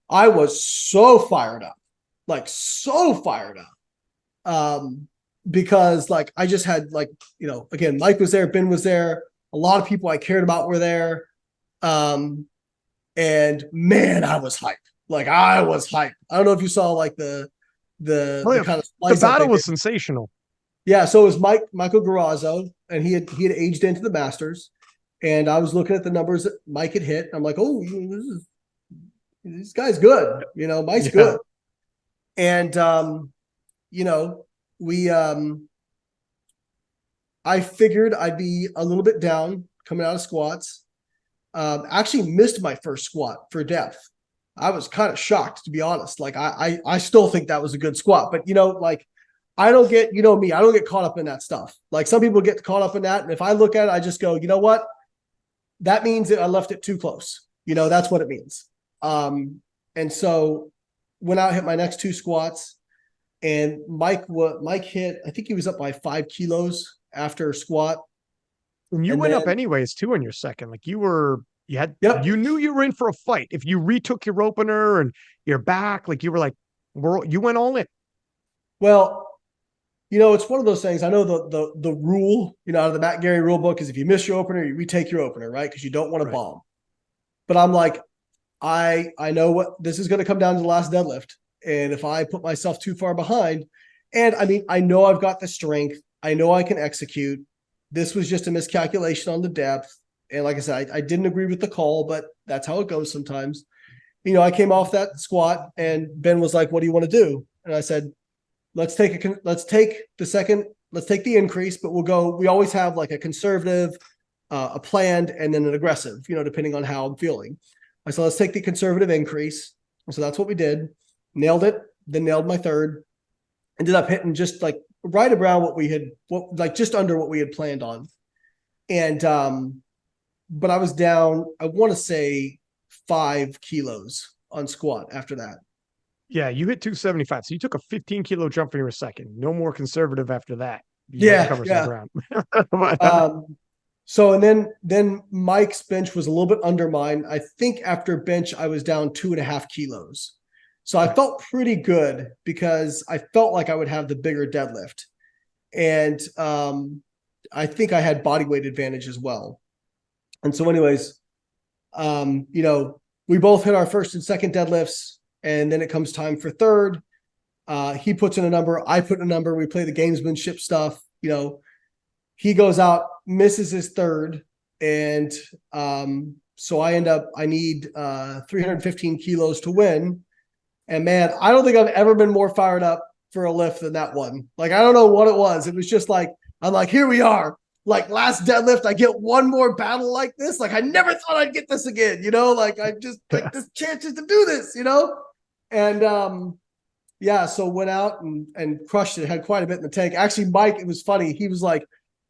I was so fired up, like so fired up. Because like I just had like, again, Mike was there, Ben was there, a lot of people I cared about were there. And man, I was hyped. Like I was hyped. I don't know if you saw like Oh, the yeah. kind of The splice up they battle did. was sensational. Yeah, so it was Michael Garazzo, and he had aged into the Masters, and I was looking at the numbers that Mike had hit. I'm like, oh, this guy's good. Mike's Yeah. good. And you know, we I figured I'd be a little bit down coming out of squats. Actually missed my first squat for depth. I was kind of shocked, to be honest. Like I still think that was a good squat, but like I don't get, me, I don't get caught up in that stuff. Like some people get caught up in that. And if I look at it, I just go, you know what? That means that I left it too close. That's what it means. And so went out, hit my next two squats, and Mike hit, I think he was up by 5 kilos after squat. And you And went up then, anyways too on your second. Like yep. you knew you were in for a fight. If you retook your opener and you're back, like you were like, you went all in. Well, it's one of those things. I know the rule, out of the Matt Gary rule book is if you miss your opener, you retake your opener, right? Because you don't want to Right. bomb. But I'm like, I know what this is going to come down to the last deadlift. And if I put myself too far behind, and I mean, I know I've got the strength, I know I can execute. This was just a miscalculation on the depth. And like I said, I didn't agree with the call, but that's how it goes sometimes. I came off that squat, and Ben was like, "What do you want to do?" And I said, let's take the increase, but we always have like a conservative, a planned, and then an aggressive, depending on how I'm feeling. I said, let's take the conservative increase. So that's what we did. Nailed it, then nailed my third. Ended up hitting just like right around just under what we had planned on. And, but I was down, I want to say 5 kilos on squat after that. Yeah, you hit 275. So you took a 15-kilo jump for your second. No more conservative after that. You had to Yeah, cover some yeah. ground. But, So and then Mike's bench was a little bit under mine. I think after bench I was down 2.5 kilos. So I felt pretty good because I felt like I would have the bigger deadlift. And I think I had body weight advantage as well. And so anyways, we both hit our first and second deadlifts, and then it comes time for third. He puts in a number, I put in a number, we play the gamesmanship stuff, you know. He goes out, misses his third, and so I need 315 kilos to win. And man, I don't think I've ever been more fired up for a lift than that one. Like, I don't know what it was. It was just like, I'm like, here we are. Like, last deadlift, I get one more battle like this. Like, I never thought I'd get this again, you know? Like, I just like this chances to do this, you know? And yeah, so went out and crushed it, had quite a bit in the tank. Actually, Mike, it was funny. He was like,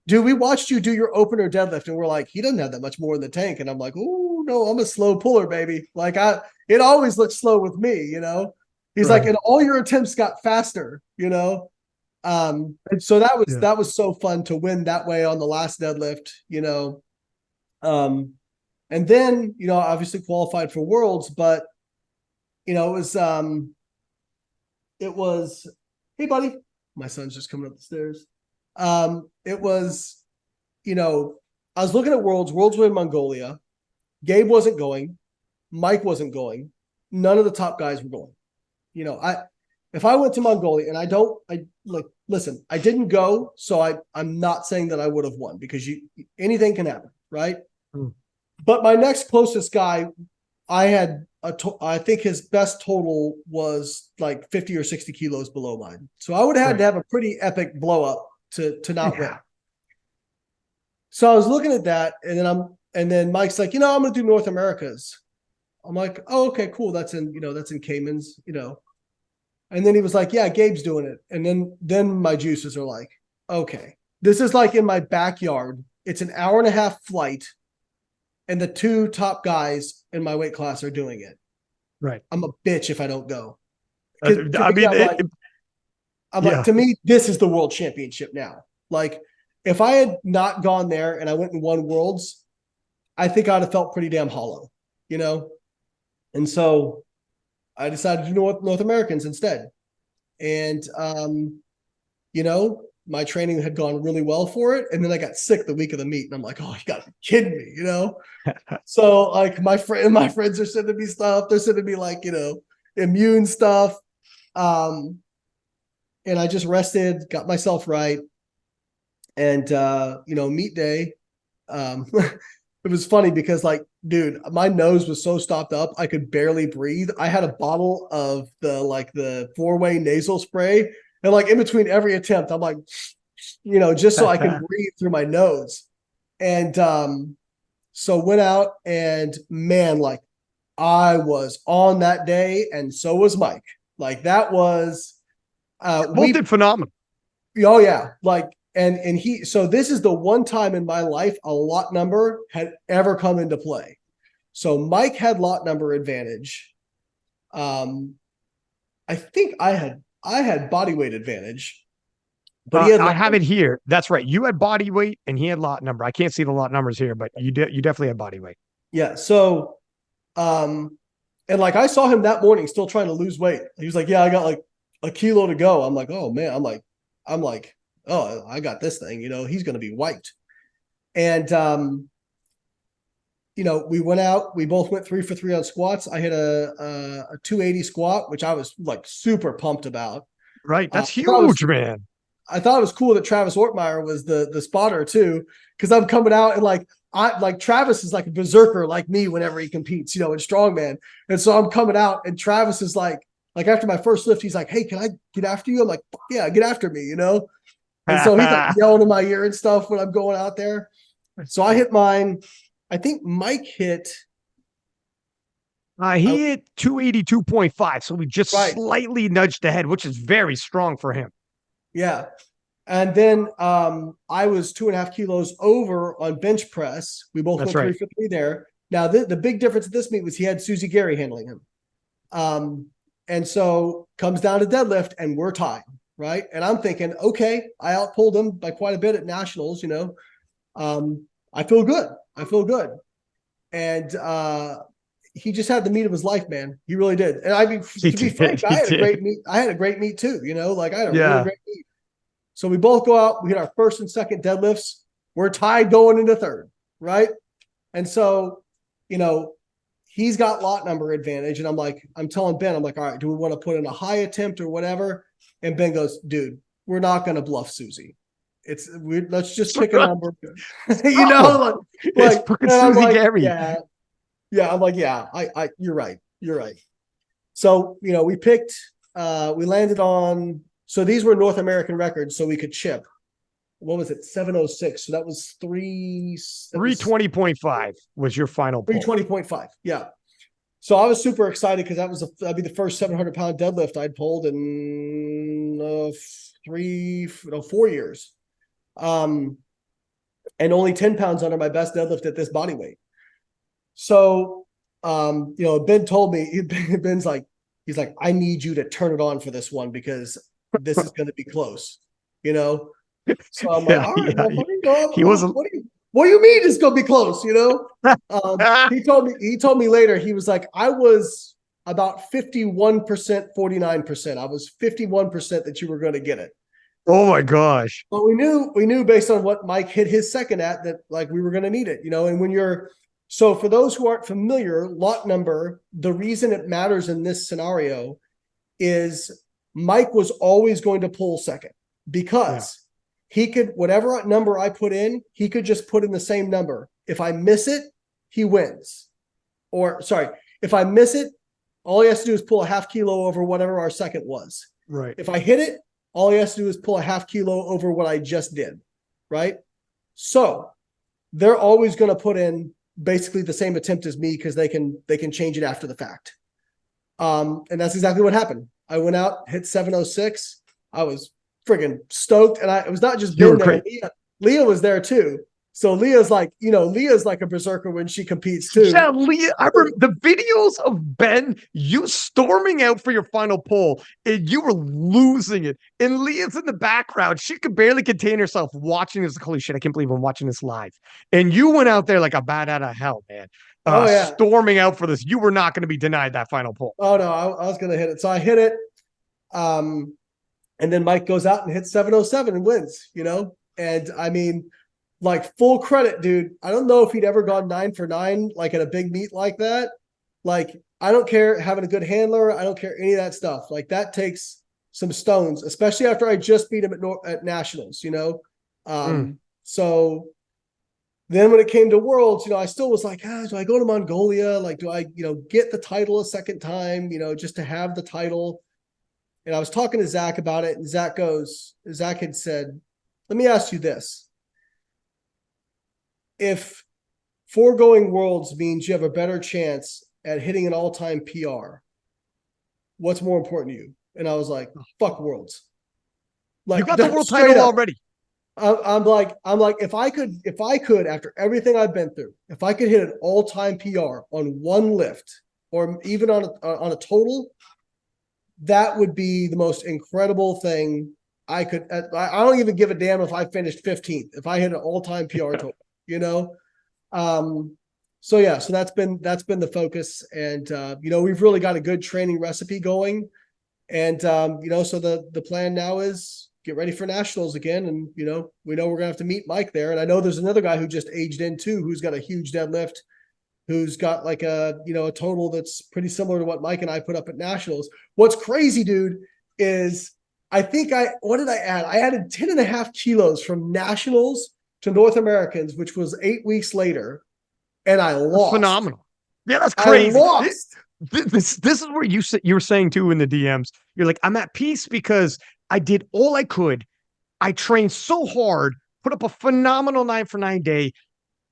dude, we watched you do your opener deadlift, and we're like, he doesn't have that much more in the tank. And I'm like, oh no, I'm a slow puller, baby. Like, it always looks slow with me, you know. He's Right. like, and all your attempts got faster, you know. So Yeah. that was so fun to win that way on the last deadlift, you know. And then, you know, obviously qualified for Worlds, but you know, it was, hey buddy, my son's just coming up the stairs. It was, you know, I was looking at Worlds. Worlds were in Mongolia. Gabe wasn't going. Mike wasn't going. None of the top guys were going. You know, if I went to Mongolia, and I like, listen, I didn't go, so I'm not saying that I would have won, because anything can happen, right? Mm. But my next closest guy, I think his best total was like 50 or 60 kilos below mine. So I would have had to have a pretty epic blow up to not win. So I was looking at that, and then Mike's like, you know, I'm gonna do North Americas. I'm like, oh, okay, cool. That's in Cayman's, you know. And then he was like, yeah, Gabe's doing it. And then my juices are like, okay, this is like in my backyard. It's an hour and a half flight, and the two top guys in my weight class are doing it. Right. I'm a bitch if I don't go. I mean, I'm like, yeah. to me, this is the world championship now. Like, if I had not gone there and I went and won Worlds, I think I'd have felt pretty damn hollow, you know? And so I decided to do North Americans instead. And, you know, my training had gone really well for it. And then I got sick the week of the meet. And I'm like, oh, you got to be kidding me, you know? So, like, my friends are sending me stuff. They're sending me, like, you know, immune stuff. And I just rested, got myself right. And, you know, meet day, it was funny because, like, dude, my nose was so stopped up, I could barely breathe. I had a bottle of the 4-way nasal spray. And like in between every attempt, I'm like, you know, just so I can breathe through my nose. And so went out, and man, like, I was on that day, and so was Mike. Like, that was Both did phenomenal. oh yeah, like, and so this is the one time in my life a lot number had ever come into play. So Mike had lot number advantage. I think I had body weight advantage, but he had I have it here. That's right. You had body weight and he had lot number. I can't see the lot numbers here, but you definitely had body weight. Yeah. So, and like, I saw him that morning still trying to lose weight. He was like, yeah, I got like a kilo to go. I'm like, oh man, I'm like, oh, I got this thing, you know, he's going to be wiped. And, you know, we went out, we both went 3 for 3 on squats. I hit a 280 squat, which I was like super pumped about. Right. That's huge, man. I thought it was cool that Travis Ortmeyer was the spotter too, because I'm coming out and like, Travis is like a berserker like me whenever he competes, you know, in strongman. And so I'm coming out, and Travis is like after my first lift, he's like, hey, can I get after you? I'm like, yeah, get after me, you know? And so he's like yelling in my ear and stuff when I'm going out there. So I hit mine. I think Mike hit. He hit 282.5. So we just right. slightly nudged ahead, which is very strong for him. Yeah. And then I was 2.5 kilos over on bench press. We both went 3 for 3 there. Now, the big difference at this meet was he had Susie Gary handling him. And so comes down to deadlift, and we're tied, right? And I'm thinking, okay, I outpulled him by quite a bit at nationals, you know. I feel good. And he just had the meet of his life, man. He really did. And I mean, to be frank, I had a great meet too, you know, like I had a really great meet. So we both go out, we hit our first and second deadlifts. We're tied going into third, right? And so, you know, he's got lot number advantage. And I'm telling Ben, I'm like, all right, do we want to put in a high attempt or whatever? And Ben goes, dude, we're not going to bluff Susie. Let's just pick a number. It's fucking and I'm Susie like, Gary. yeah. I'm like, yeah, you're right. You're right. So, we landed on, so these were North American records, so we could chip. What was it? 706. So that was 320.5 was your final pull. 320.5. Yeah. So I was super excited because that'd be the first 700-pound deadlift I'd pulled in 4 years. And only 10 pounds under my best deadlift at this body weight. So, Ben told me, Ben's like, he's like, I need you to turn it on for this one because this is going to be close, So I'm like, all right, well, he was. What do you mean it's going to be close? He told me later, he was like, I was about 51%, 49%. I was 51% that you were going to get it. Oh my gosh. But we knew based on what Mike hit his second at that, like, we were going to need it, and so for those who aren't familiar, lot number, the reason it matters in this scenario is Mike was always going to pull second because he could, whatever number I put in, he could just put in the same number. If I miss it, he wins. Or sorry, if I miss it, all he has to do is pull a half kilo over whatever our second was. Right. If I hit it, all he has to do is pull a half kilo over what I just did. Right. So they're always going to put in basically the same attempt as me because they can change it after the fact. And that's exactly what happened. I went out, hit 706. I was friggin' stoked. And it was not just Ben there. Leah was there too. So Leah's like a berserker when she competes too. Yeah, Leah, I remember the videos of Ben, you storming out for your final pull, and you were losing it. And Leah's in the background. She could barely contain herself watching this. Holy shit, I can't believe I'm watching this live. And you went out there like a bat out of hell, man. Storming out for this. You were not going to be denied that final pull. Oh, no, I was going to hit it. So I hit it. And then Mike goes out and hits 707 and wins, And I mean, like, full credit, dude. I don't know if he'd ever gone 9 for 9, like at a big meet like that. Like, I don't care having a good handler. I don't care any of that stuff. Like, that takes some stones, especially after I just beat him at nationals, So then when it came to worlds, I still was like, do I go to Mongolia? Like, do I, get the title a second time, just to have the title? And I was talking to Zach about it, and Zach had said, let me ask you this. If foregoing worlds means you have a better chance at hitting an all-time PR, what's more important to you? And I was like, fuck worlds. Like, you got the world title already. I'm like, if I could, after everything I've been through, if I could hit an all-time PR on one lift or even on a total, that would be the most incredible thing I could. I don't even give a damn if I finished 15th. If I hit an all-time PR total. So that's been the focus, and we've really got a good training recipe going, and so the plan now is get ready for nationals again, and we know we're gonna have to meet Mike there, and I know there's another guy who just aged in too, who's got a huge deadlift, who's got like a total that's pretty similar to what Mike and I put up at nationals. What's crazy, dude, is what did I add? I added 10.5 kilos from nationals to North Americans, which was 8 weeks later, and I lost. That's phenomenal. Yeah, that's crazy. I lost. This is where you were saying too in the DMs. You're like, I'm at peace because I did all I could. I trained so hard, put up a phenomenal 9 for 9 day,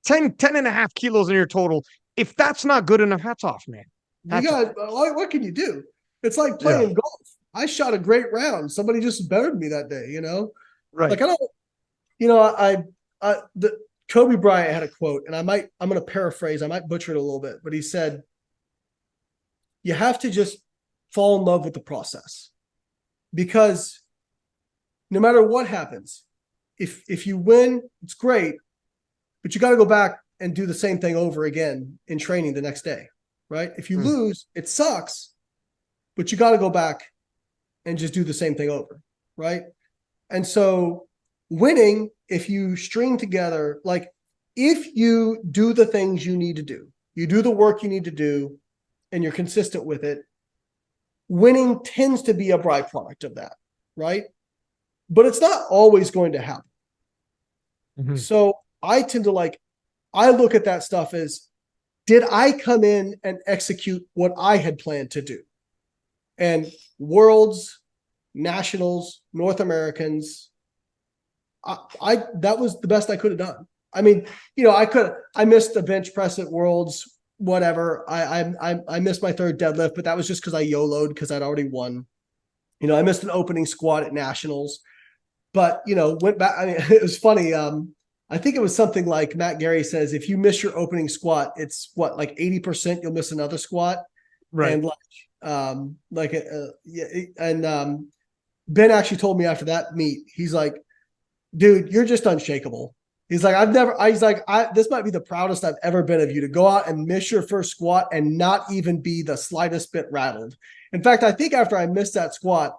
10.5 kilos in your total. If that's not good enough, hats off, man. What can you do? It's like playing golf. I shot a great round. Somebody just bettered me that day, Right. Like, I don't, the Kobe Bryant had a quote, and I'm going to paraphrase. I might butcher it a little bit, but he said, you have to just fall in love with the process, because no matter what happens, if you win, it's great, but you got to go back and do the same thing over again in training the next day, right? If you lose, it sucks, but you got to go back and just do the same thing over, right? And so winning, if you string together, like, if you do the things you need to do, you do the work you need to do, and you're consistent with it, winning tends to be a byproduct of that, right? But it's not always going to happen. Mhm. So I tend to I look at that stuff as, did I come in and execute what I had planned to do? And worlds, nationals, North Americans, I that was the best I could have done. I mean, I missed the bench press at Worlds, whatever. I missed my third deadlift, but that was just because I YOLO'd because I'd already won. I missed an opening squat at nationals, but went back. I mean, it was funny. I think it was something like Matt Gary says, if you miss your opening squat, it's what, like 80% you'll miss another squat. Right. And Ben actually told me after that meet, he's like, dude, you're just unshakable. He's like, this might be the proudest I've ever been of you, to go out and miss your first squat and not even be the slightest bit rattled. In fact, I think after I missed that squat,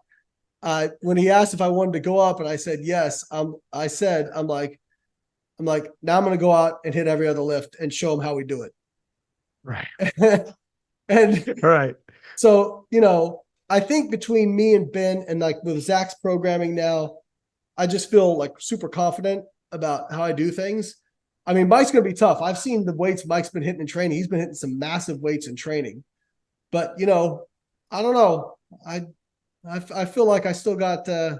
when he asked if I wanted to go up and I said yes, I'm like, now I'm going to go out and hit every other lift and show him how we do it. Right. And Right. so, I think between me and Ben and like with Zach's programming now, I just feel like super confident about how I do things. I mean, Mike's going to be tough. I've seen the weights Mike's been hitting in training. He's been hitting some massive weights in training, but I don't know. I feel like I still got a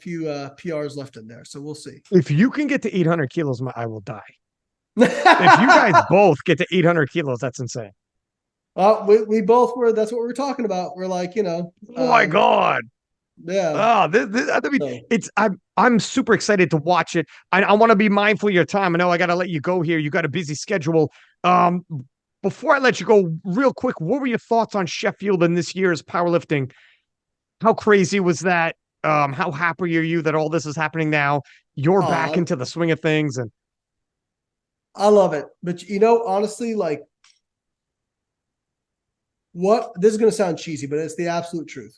few PRs left in there. So we'll see. If you can get to 800 kilos, I will die. If you guys both get to 800 kilos, that's insane. We both were. That's what we were talking about. We're like, Oh my God. yeah. Oh, I mean, I'm super excited to watch it. I want to be mindful of your time. I know I got to let you go here. You got a busy schedule. Before I let you go, real quick, what were your thoughts on Sheffield and this year's powerlifting? How crazy was that? How happy are you that all this is happening now? You're back into the swing of things, and I love it. But honestly, like, this is going to sound cheesy, but it's the absolute truth.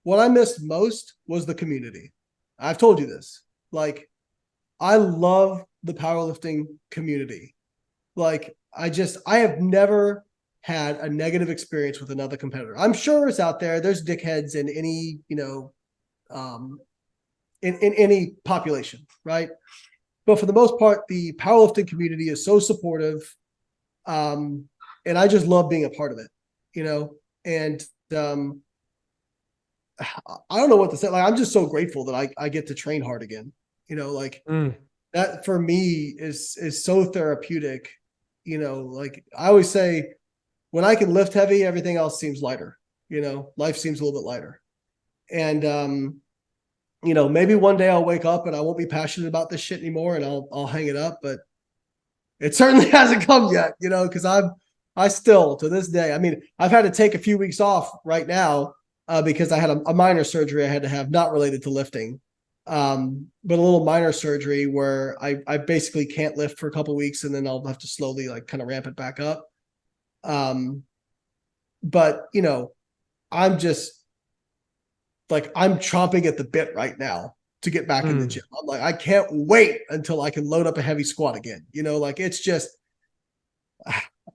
What I missed most was the community. I've told you this. Like, I love the powerlifting community. Like, I have never had a negative experience with another competitor. I'm sure it's out there. There's dickheads in any, in any population, right? But for the most part, the powerlifting community is so supportive. And I just love being a part of it, and I don't know what to say. Like, I'm just so grateful that I get to train hard again. That for me is so therapeutic. Like I always say, when I can lift heavy, everything else seems lighter. Life seems a little bit lighter. And maybe one day I'll wake up and I won't be passionate about this shit anymore, and I'll hang it up. But it certainly hasn't come yet. Because I still, to this day, I mean, I've had to take a few weeks off right now. Because I had a minor surgery I had to have, not related to lifting, but a little minor surgery where I basically can't lift for a couple of weeks, and then I'll have to slowly kind of ramp it back up. But I'm just like, I'm chomping at the bit right now to get back in the gym. I'm like, I can't wait until I can load up a heavy squat again. It's just,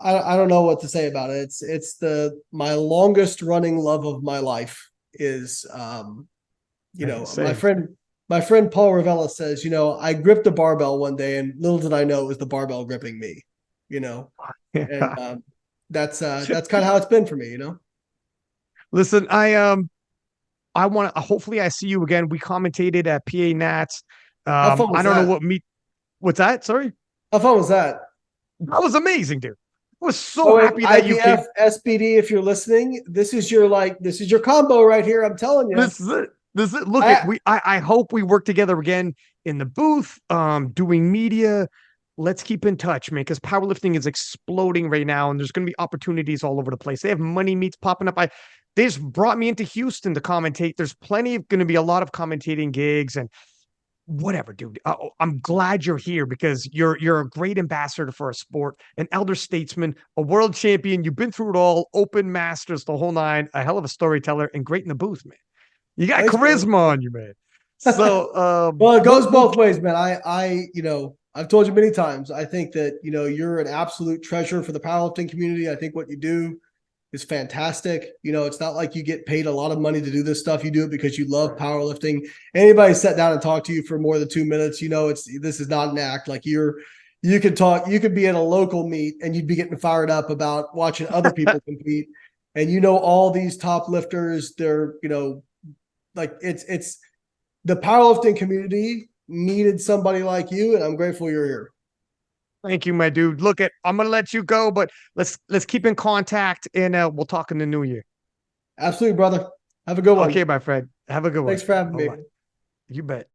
I don't know what to say about it. It's my longest running love of my life is, my friend Paul Ravella says, I gripped a barbell one day and little did I know it was the barbell gripping me, and that's kind of how it's been for me, Listen, I want to, hopefully I see you again. We commentated at PA Nats. How fun was I don't that? know what's that? Sorry. How fun was that? That was amazing, dude. I was so Oh, wait, happy that you came. IPF, SBD, if you're listening, this is your combo right here. I'm telling you. This is it. Look at I hope we work together again in the booth, doing media. Let's keep in touch, man, because powerlifting is exploding right now, and there's going to be opportunities all over the place. They have money meets popping up. They just brought me into Houston to commentate. There's going to be a lot of commentating gigs and whatever, dude. I'm glad you're here because you're a great ambassador for a sport, an elder statesman, a world champion. You've been through it all, open masters, the whole nine, a hell of a storyteller, and great in the booth, man. You got charisma on you, man. So, well, it goes both ways, man. I I've told you many times. I think that, you're an absolute treasure for the powerlifting community. I think what you do is fantastic. It's not like you get paid a lot of money to do this stuff. You do it because you love powerlifting. Anybody sat down and talked to you for more than 2 minutes, this is not an act. Like you could talk, you could be at a local meet and you'd be getting fired up about watching other people compete. And all these top lifters, they're, like it's the powerlifting community needed somebody like you, and I'm grateful you're here. Thank you, my dude. I'm gonna let you go, but let's keep in contact, and we'll talk in the new year. Absolutely, brother. Have a good one. Okay, my friend. Have a good one. Thanks for having Bye me. bye. You bet.